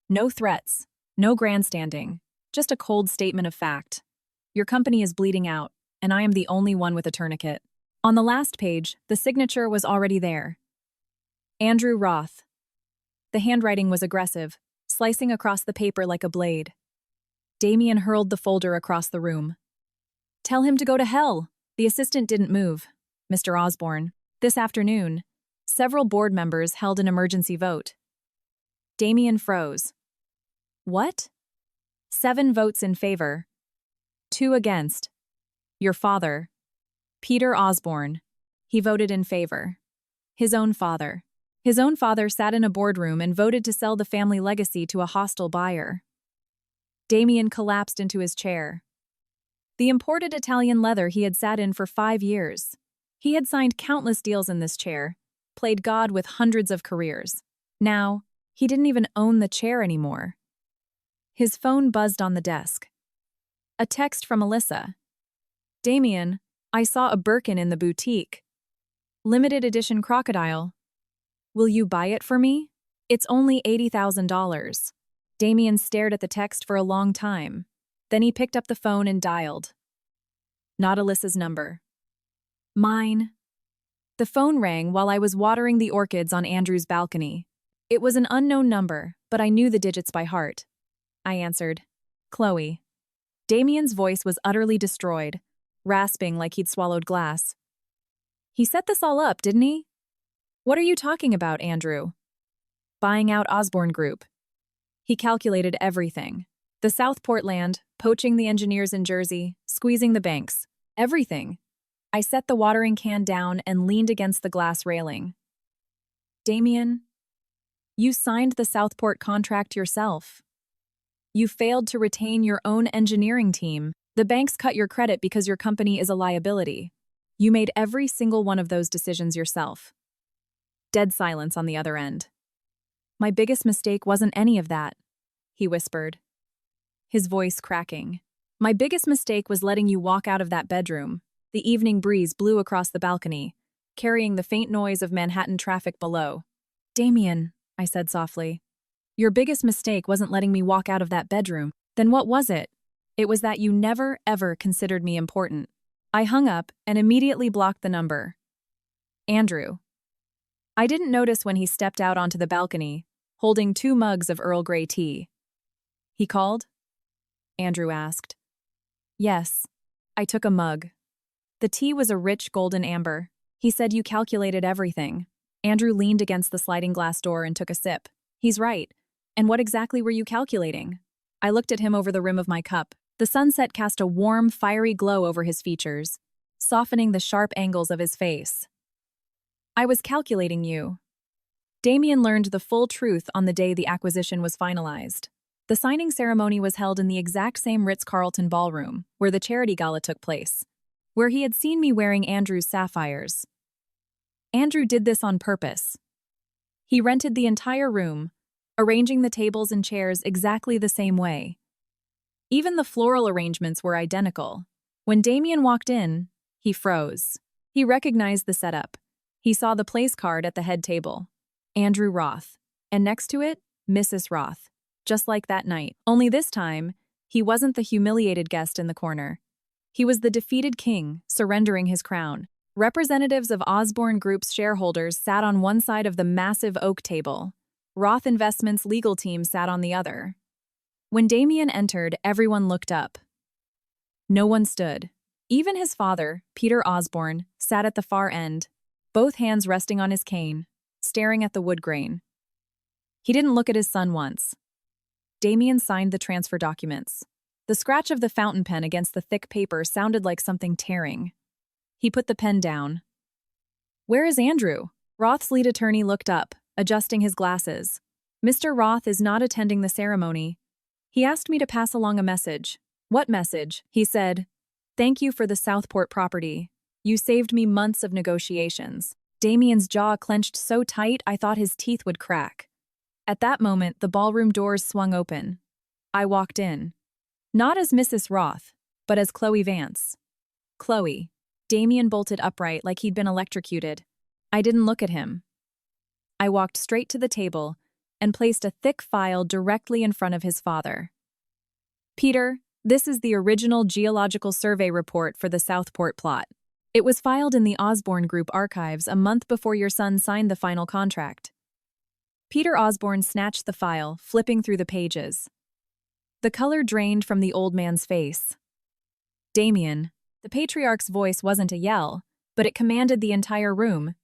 No threats, no grandstanding, just a cold statement of fact. "Your company is bleeding out, and I am the only one with a tourniquet." On the last page, the signature was already there. Andrew Roth. The handwriting was aggressive, slicing across the paper like a blade. Damien hurled the folder across the room. "Tell him to go to hell." The assistant didn't move. "Mr. Osborne, this afternoon, several board members held an emergency vote." Damien froze. "What?" 7 votes in favor. 2 against. Your father, Peter Osborne. He voted in favor. His own father. His own father sat in a boardroom and voted to sell the family legacy to a hostile buyer. Damien collapsed into his chair. The imported Italian leather he had sat in for 5 years. He had signed countless deals in this chair, played God with hundreds of careers. Now, he didn't even own the chair anymore. His phone buzzed on the desk. A text from Alyssa. Damien, I saw a Birkin in the boutique. Limited edition crocodile. Will you buy it for me? It's only $80,000. Damien stared at the text for a long time. Then he picked up the phone and dialed. Not Alyssa's number. Mine. The phone rang while I was watering the orchids on Andrew's balcony. It was an unknown number, but I knew the digits by heart. I answered. Chloe. Damien's voice was utterly destroyed, rasping like he'd swallowed glass. He set this all up, didn't he? What are you talking about, Andrew? Buying out Osborne Group. He calculated everything. The Southport land, poaching the engineers in Jersey, squeezing the banks. Everything. I set the watering can down and leaned against the glass railing. Damien, you signed the Southport contract yourself. You failed to retain your own engineering team. The banks cut your credit because your company is a liability. You made every single one of those decisions yourself. Dead silence on the other end. My biggest mistake wasn't any of that, he whispered, his voice cracking. My biggest mistake was letting you walk out of that bedroom. The evening breeze blew across the balcony, carrying the faint noise of Manhattan traffic below. Damien, I said softly, your biggest mistake wasn't letting me walk out of that bedroom. Then what was it? It was that you never, ever considered me important. I hung up and immediately blocked the number. Andrew. I didn't notice when he stepped out onto the balcony, holding 2 mugs of Earl Grey tea. He called? Andrew asked. Yes. I took a mug. The tea was a rich golden amber. He said you calculated everything. Andrew leaned against the sliding glass door and took a sip. He's right. And what exactly were you calculating? I looked at him over the rim of my cup. The sunset cast a warm, fiery glow over his features, softening the sharp angles of his face. I was calculating you. Damien learned the full truth on the day the acquisition was finalized. The signing ceremony was held in the exact same Ritz-Carlton ballroom, where the charity gala took place, where he had seen me wearing Andrew's sapphires. Andrew did this on purpose. He rented the entire room, arranging the tables and chairs exactly the same way. Even the floral arrangements were identical. When Damien walked in, he froze. He recognized the setup. He saw the place card at the head table. Andrew Roth. And next to it, Mrs. Roth. Just like that night. Only this time, he wasn't the humiliated guest in the corner. He was the defeated king, surrendering his crown. Representatives of Osborne Group's shareholders sat on one side of the massive oak table. Roth Investments' legal team sat on the other. When Damien entered, everyone looked up. No one stood. Even his father, Peter Osborne, sat at the far end, both hands resting on his cane, staring at the wood grain. He didn't look at his son once. Damien signed the transfer documents. The scratch of the fountain pen against the thick paper sounded like something tearing. He put the pen down. Where is Andrew? Roth's lead attorney looked up, adjusting his glasses. Mr. Roth is not attending the ceremony. He asked me to pass along a message. What message? He said, thank you for the Southport property. You saved me months of negotiations. Damien's jaw clenched so tight I thought his teeth would crack. At that moment, the ballroom doors swung open. I walked in. Not as Mrs. Roth, but as Chloe Vance. Chloe. Damien bolted upright like he'd been electrocuted. I didn't look at him. I walked straight to the table and placed a thick file directly in front of his father. Peter, this is the original geological survey report for the Southport plot. It was filed in the Osborne Group archives a month before your son signed the final contract. Peter Osborne snatched the file, flipping through the pages. The color drained from the old man's face. Damien, the patriarch's voice wasn't a yell, but it commanded the entire room.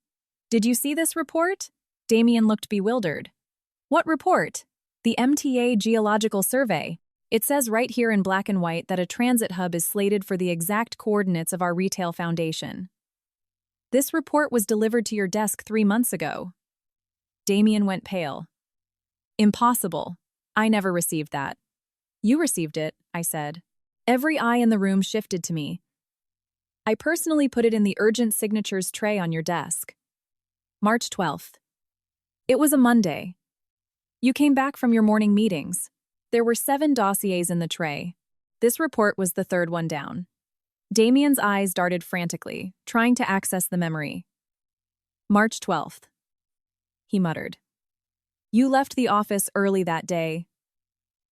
Did you see this report? Damien looked bewildered. What report? The MTA Geological Survey. It says right here in black and white that a transit hub is slated for the exact coordinates of our retail foundation. This report was delivered to your desk 3 months ago. Damien went pale. Impossible. I never received that. You received it, I said. Every eye in the room shifted to me. I personally put it in the urgent signatures tray on your desk. March 12th. It was a Monday. You came back from your morning meetings. There were 7 dossiers in the tray. This report was the third one down. Damien's eyes darted frantically, trying to access the memory. March 12th. He muttered. You left the office early that day,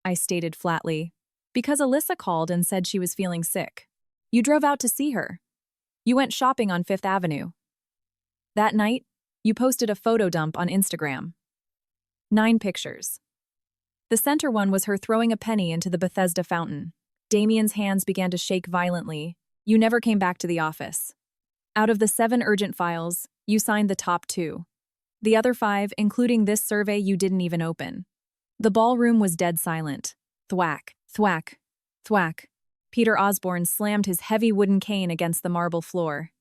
I stated flatly, because Alyssa called and said she was feeling sick. You drove out to see her. You went shopping on Fifth Avenue. That night, you posted a photo dump on Instagram. 9 pictures. The center one was her throwing a penny into the Bethesda fountain. Damien's hands began to shake violently. You never came back to the office. Out of the 7 urgent files, you signed the top 2. The other 5, including this survey, you didn't even open. The ballroom was dead silent. Thwack, thwack, thwack. Peter Osborne slammed his heavy wooden cane against the marble floor.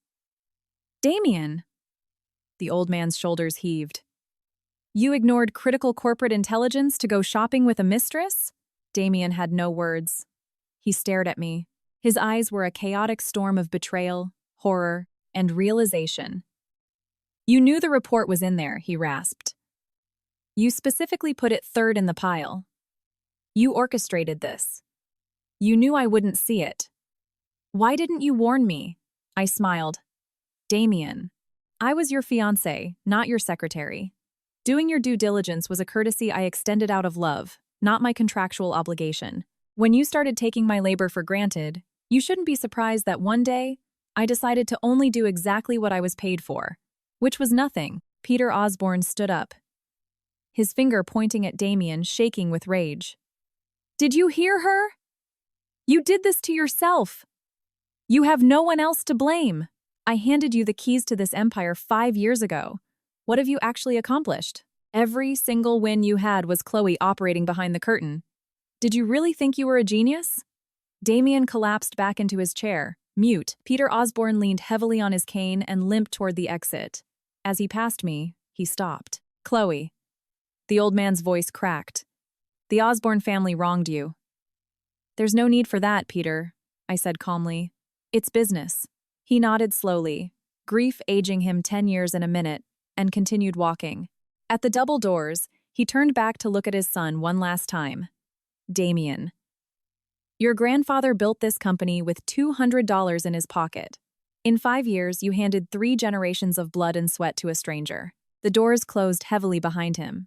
Damien! The old man's shoulders heaved. You ignored critical corporate intelligence to go shopping with a mistress? Damien had no words. He stared at me. His eyes were a chaotic storm of betrayal, horror, and realization. You knew the report was in there, he rasped. You specifically put it third in the pile. You orchestrated this. You knew I wouldn't see it. Why didn't you warn me? I smiled. Damien, I was your fiancé, not your secretary. Doing your due diligence was a courtesy I extended out of love, not my contractual obligation. When you started taking my labor for granted, you shouldn't be surprised that one day, I decided to only do exactly what I was paid for, which was nothing. Peter Osborne stood up, his finger pointing at Damien, shaking with rage. Did you hear her? You did this to yourself. You have no one else to blame. I handed you the keys to this empire 5 years ago. What have you actually accomplished? Every single win you had was Chloe operating behind the curtain. Did you really think you were a genius? Damien collapsed back into his chair, mute. Peter Osborne leaned heavily on his cane and limped toward the exit. As he passed me, he stopped. Chloe. The old man's voice cracked. The Osborne family wronged you. There's no need for that, Peter, I said calmly. It's business. He nodded slowly, grief aging him 10 years in a minute, and continued walking. At the double doors, he turned back to look at his son one last time. Damien. Your grandfather built this company with $200 in his pocket. In 5 years, you handed 3 generations of blood and sweat to a stranger. The doors closed heavily behind him.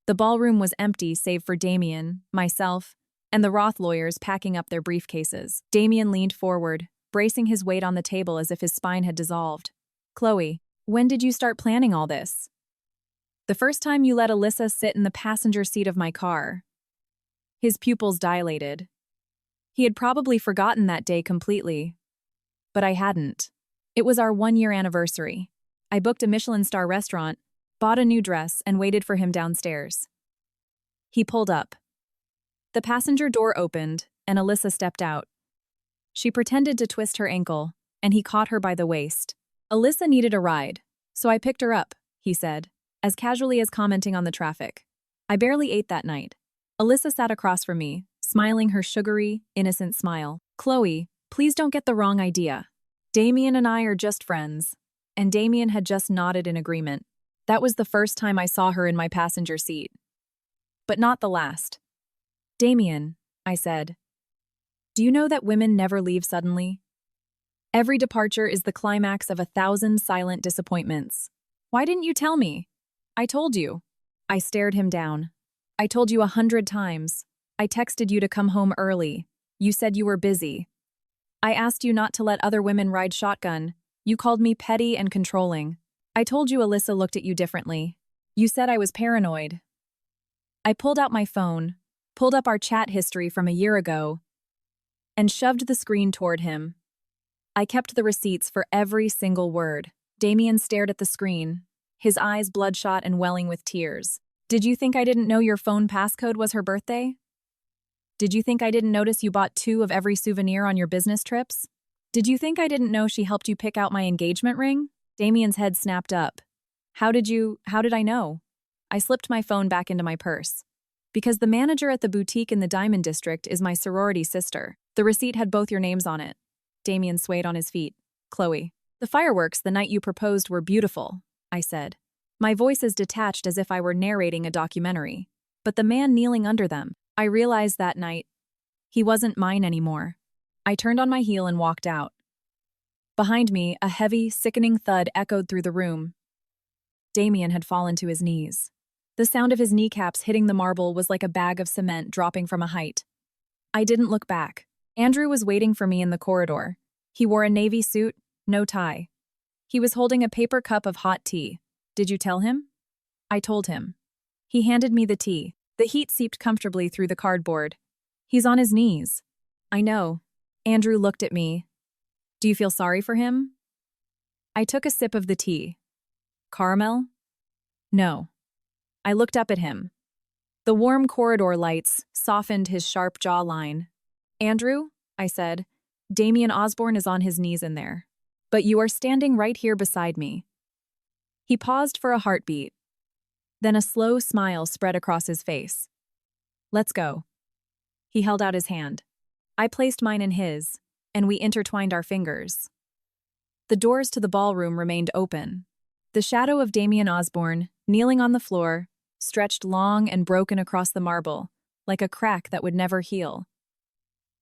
The ballroom was empty save for Damien, myself, and the Roth lawyers packing up their briefcases. Damien leaned forward, bracing his weight on the table as if his spine had dissolved. Chloe, when did you start planning all this? The first time you let Alyssa sit in the passenger seat of my car. His pupils dilated. He had probably forgotten that day completely. But I hadn't. It was our 1-year anniversary. I booked a Michelin star restaurant, bought a new dress, and waited for him downstairs. He pulled up. The passenger door opened, and Alyssa stepped out. She pretended to twist her ankle, and he caught her by the waist. Alyssa needed a ride, so I picked her up, he said, as casually as commenting on the traffic. I barely ate that night. Alyssa sat across from me, smiling her sugary, innocent smile. Chloe, please don't get the wrong idea. Damien and I are just friends. And Damien had just nodded in agreement. That was the first time I saw her in my passenger seat. But not the last. Damien, I said, do you know that women never leave suddenly? Every departure is the climax of 1,000 silent disappointments. Why didn't you tell me? I told you. I stared him down. I told you 100 times. I texted you to come home early. You said you were busy. I asked you not to let other women ride shotgun. You called me petty and controlling. I told you Alyssa looked at you differently. You said I was paranoid. I pulled out my phone, pulled up our chat history from a year ago, and shoved the screen toward him. I kept the receipts for every single word. Damien stared at the screen, his eyes bloodshot and welling with tears. Did you think I didn't know your phone passcode was her birthday? Did you think I didn't notice you bought 2 of every souvenir on your business trips? Did you think I didn't know she helped you pick out my engagement ring? Damien's head snapped up. How did I know? I slipped my phone back into my purse. Because the manager at the boutique in the Diamond District is my sorority sister. The receipt had both your names on it. Damien swayed on his feet. Chloe. The fireworks the night you proposed were beautiful, I said. My voice as detached as if I were narrating a documentary. But the man kneeling under them, I realized that night, he wasn't mine anymore. I turned on my heel and walked out. Behind me, a heavy, sickening thud echoed through the room. Damien had fallen to his knees. The sound of his kneecaps hitting the marble was like a bag of cement dropping from a height. I didn't look back. Andrew was waiting for me in the corridor. He wore a navy suit, no tie. He was holding a paper cup of hot tea. Did you tell him? I told him. He handed me the tea. The heat seeped comfortably through the cardboard. He's on his knees. I know. Andrew looked at me. Do you feel sorry for him? I took a sip of the tea. Caramel? No. I looked up at him. The warm corridor lights softened his sharp jawline. Andrew, I said, Damien Osborne is on his knees in there. But you are standing right here beside me. He paused for a heartbeat. Then a slow smile spread across his face. Let's go. He held out his hand. I placed mine in his, and we intertwined our fingers. The doors to the ballroom remained open. The shadow of Damien Osborne, kneeling on the floor, stretched long and broken across the marble, like a crack that would never heal.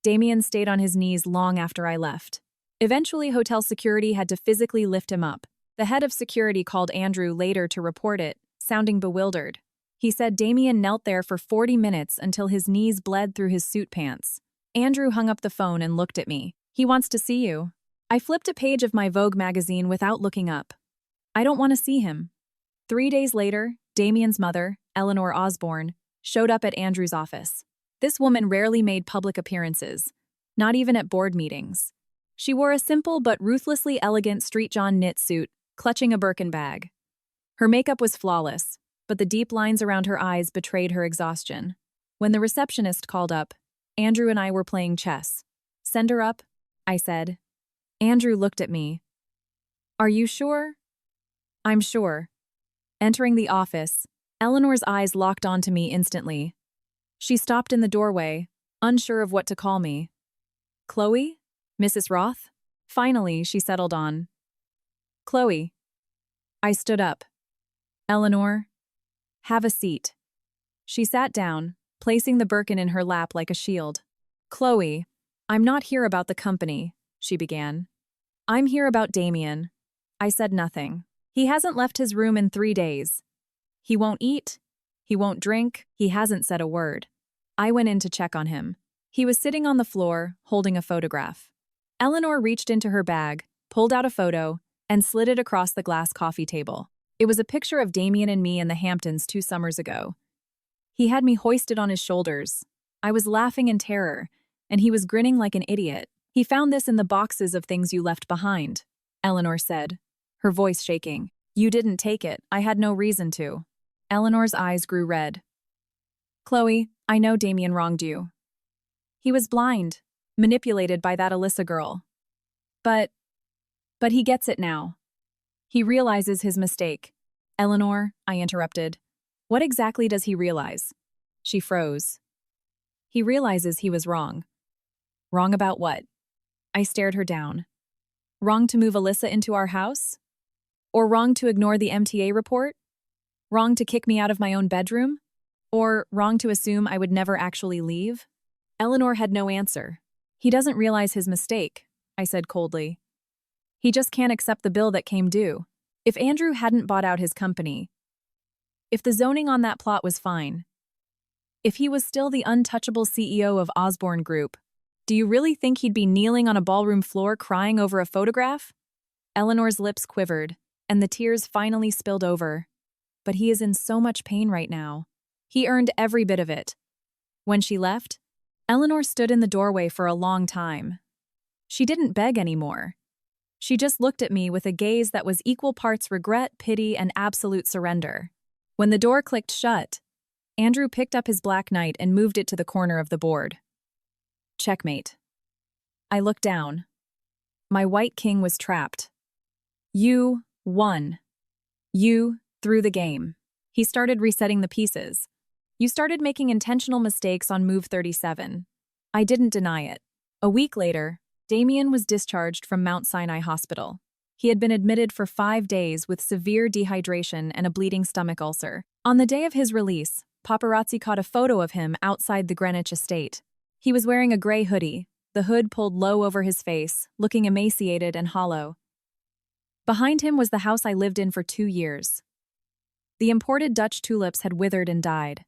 Damien stayed on his knees long after I left. Eventually, hotel security had to physically lift him up. The head of security called Andrew later to report it, sounding bewildered. He said Damien knelt there for 40 minutes until his knees bled through his suit pants. Andrew hung up the phone and looked at me. He wants to see you. I flipped a page of my Vogue magazine without looking up. I don't want to see him. 3 days later, Damien's mother, Eleanor Osborne, showed up at Andrew's office. This woman rarely made public appearances, not even at board meetings. She wore a simple but ruthlessly elegant street-john knit suit, clutching a Birkin bag. Her makeup was flawless, but the deep lines around her eyes betrayed her exhaustion. When the receptionist called up, Andrew and I were playing chess. Send her up, I said. Andrew looked at me. Are you sure? I'm sure. Entering the office, Eleanor's eyes locked onto me instantly. She stopped in the doorway, unsure of what to call me. Chloe? Mrs. Roth? Finally, she settled on. Chloe. I stood up. Eleanor, have a seat. She sat down, placing the Birkin in her lap like a shield. Chloe, I'm not here about the company, she began. I'm here about Damien. I said nothing. He hasn't left his room in 3 days. He won't eat. He won't drink. He hasn't said a word. I went in to check on him. He was sitting on the floor, holding a photograph. Eleanor reached into her bag, pulled out a photo, and slid it across the glass coffee table. It was a picture of Damien and me in the Hamptons 2 summers ago. He had me hoisted on his shoulders. I was laughing in terror, and he was grinning like an idiot. He found this in the boxes of things you left behind, Eleanor said, her voice shaking. You didn't take it. I had no reason to. Eleanor's eyes grew red. Chloe, I know Damien wronged you. He was blind, manipulated by that Alyssa girl. But he gets it now. He realizes his mistake. Eleanor, I interrupted. What exactly does he realize? She froze. He realizes he was wrong. Wrong about what? I stared her down. Wrong to move Alyssa into our house? Or wrong to ignore the MTA report? Wrong to kick me out of my own bedroom? Or wrong to assume I would never actually leave? Eleanor had no answer. He doesn't realize his mistake, I said coldly. He just can't accept the bill that came due. If Andrew hadn't bought out his company, if the zoning on that plot was fine, if he was still the untouchable CEO of Osborne Group, do you really think he'd be kneeling on a ballroom floor crying over a photograph? Eleanor's lips quivered, and the tears finally spilled over. But he is in so much pain right now. He earned every bit of it. When she left, Eleanor stood in the doorway for a long time. She didn't beg anymore. She just looked at me with a gaze that was equal parts regret, pity, and absolute surrender. When the door clicked shut, Andrew picked up his black knight and moved it to the corner of the board. Checkmate. I looked down. My white king was trapped. You won. You threw the game. He started resetting the pieces. You started making intentional mistakes on move 37. I didn't deny it. A week later, Damien was discharged from Mount Sinai Hospital. He had been admitted for 5 days with severe dehydration and a bleeding stomach ulcer. On the day of his release, paparazzi caught a photo of him outside the Greenwich estate. He was wearing a gray hoodie, the hood pulled low over his face, looking emaciated and hollow. Behind him was the house I lived in for 2 years. The imported Dutch tulips had withered and died.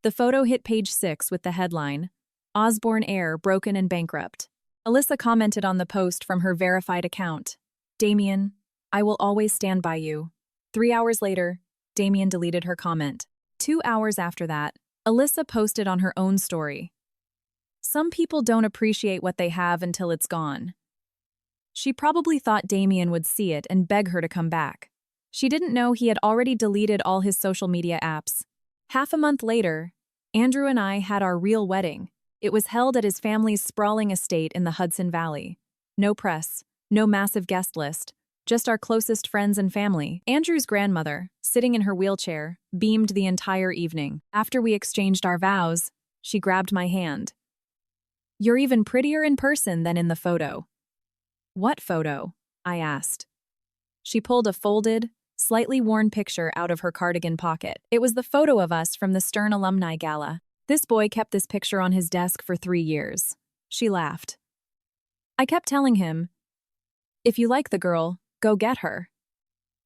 The photo hit page 6 with the headline, "Osborne heir broken and bankrupt." Alyssa commented on the post from her verified account, "Damien, I will always stand by you." 3 hours later, Damien deleted her comment. 2 hours after that, Alyssa posted on her own story. "Some people don't appreciate what they have until it's gone." She probably thought Damien would see it and beg her to come back. She didn't know he had already deleted all his social media apps. Half a month later, Andrew and I had our real wedding. It was held at his family's sprawling estate in the Hudson Valley. No press, no massive guest list, just our closest friends and family. Andrew's grandmother, sitting in her wheelchair, beamed the entire evening. After we exchanged our vows, she grabbed my hand. "You're even prettier in person than in the photo." "What photo?" I asked. She pulled a folded, slightly worn picture out of her cardigan pocket. It was the photo of us from the Stern Alumni Gala. "This boy kept this picture on his desk for 3 years." She laughed. "I kept telling him, 'If you like the girl, go get her.'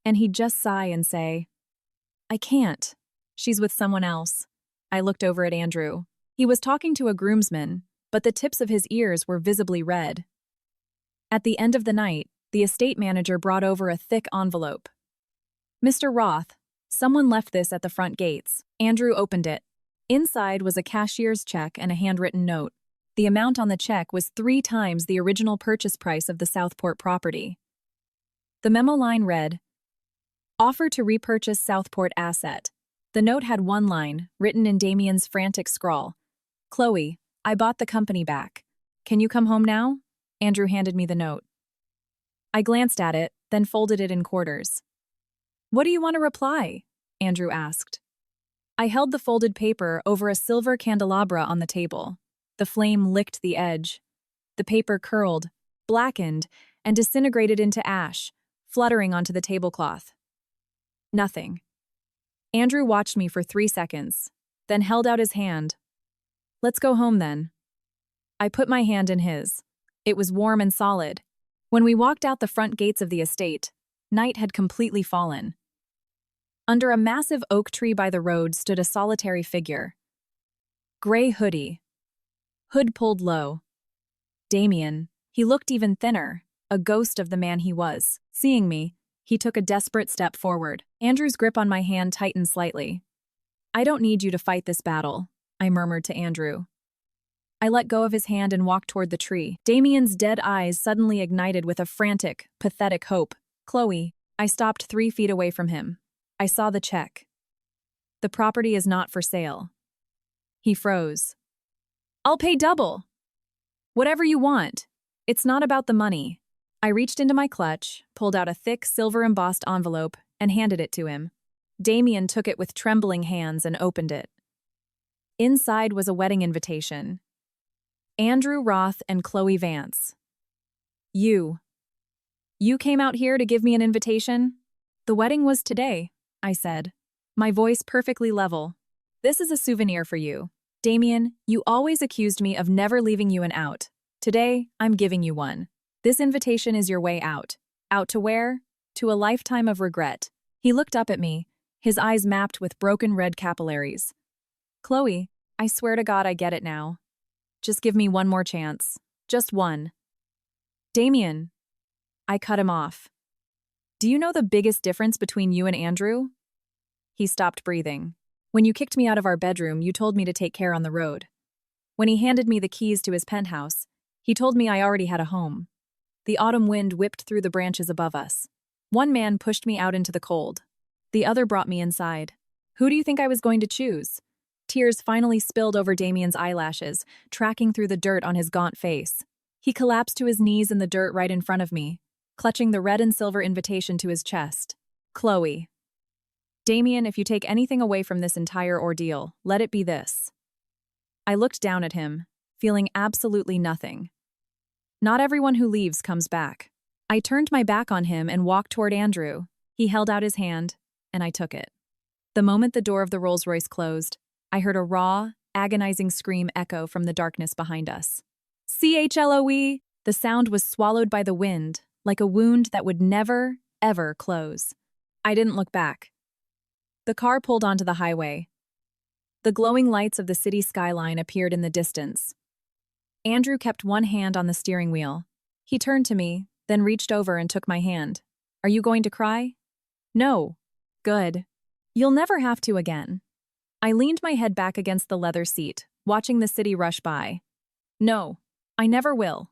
And he'd just sigh and say, 'I can't. She's with someone else.'" I looked over at Andrew. He was talking to a groomsman, but the tips of his ears were visibly red. At the end of the night, the estate manager brought over a thick envelope. "Mr. Roth, someone left this at the front gates." Andrew opened it. Inside was a cashier's check and a handwritten note. The amount on the check was 3 times the original purchase price of the Southport property. The memo line read, "Offer to repurchase Southport asset." The note had one line, written in Damien's frantic scrawl. "Chloe, I bought the company back. Can you come home now?" Andrew handed me the note. I glanced at it, then folded it in quarters. "What do you want to reply?" Andrew asked. I held the folded paper over a silver candelabra on the table. The flame licked the edge. The paper curled, blackened, and disintegrated into ash, fluttering onto the tablecloth. Nothing. Andrew watched me for 3 seconds, then held out his hand. "Let's go home then." I put my hand in his. It was warm and solid. When we walked out the front gates of the estate, night had completely fallen. Under a massive oak tree by the road stood a solitary figure. Gray hoodie. Hood pulled low. Damien. He looked even thinner, a ghost of the man he was. Seeing me, he took a desperate step forward. Andrew's grip on my hand tightened slightly. "I don't need you to fight this battle," I murmured to Andrew. I let go of his hand and walked toward the tree. Damien's dead eyes suddenly ignited with a frantic, pathetic hope. "Chloe." I stopped 3 feet away from him. I saw the check. "The property is not for sale." He froze. "I'll pay double." "Whatever you want. It's not about the money." I reached into my clutch, pulled out a thick silver-embossed envelope, and handed it to him. Damien took it with trembling hands and opened it. Inside was a wedding invitation. Andrew Roth and Chloe Vance. You came out here to give me an invitation?" "The wedding was today," I said, my voice perfectly level. "This is a souvenir for you. Damien, you always accused me of never leaving you an out. Today, I'm giving you one. This invitation is your way out. Out to where? To a lifetime of regret." He looked up at me, his eyes mapped with broken red capillaries. "Chloe, I swear to God I get it now. Just give me one more chance. Just one." "Damien." I cut him off. "Do you know the biggest difference between you and Andrew?" He stopped breathing. "When you kicked me out of our bedroom, you told me to take care on the road. When he handed me the keys to his penthouse, he told me I already had a home. The autumn wind whipped through the branches above us. One man pushed me out into the cold. The other brought me inside. Who do you think I was going to choose?" Tears finally spilled over Damien's eyelashes, tracking through the dirt on his gaunt face. He collapsed to his knees in the dirt right in front of me, clutching the red and silver invitation to his chest. "Chloe." "Damien, if you take anything away from this entire ordeal, let it be this." I looked down at him, feeling absolutely nothing. Not everyone who leaves comes back. I turned my back on him and walked toward Andrew. He held out his hand, and I took it. The moment the door of the Rolls-Royce closed, I heard a raw, agonizing scream echo from the darkness behind us. CHLOE! The sound was swallowed by the wind, like a wound that would never, ever close. I didn't look back. The car pulled onto the highway. The glowing lights of the city skyline appeared in the distance. Andrew kept one hand on the steering wheel. He turned to me, then reached over and took my hand. Are you going to cry? No. Good. You'll never have to again. I leaned my head back against the leather seat, watching the city rush by. No, I never will.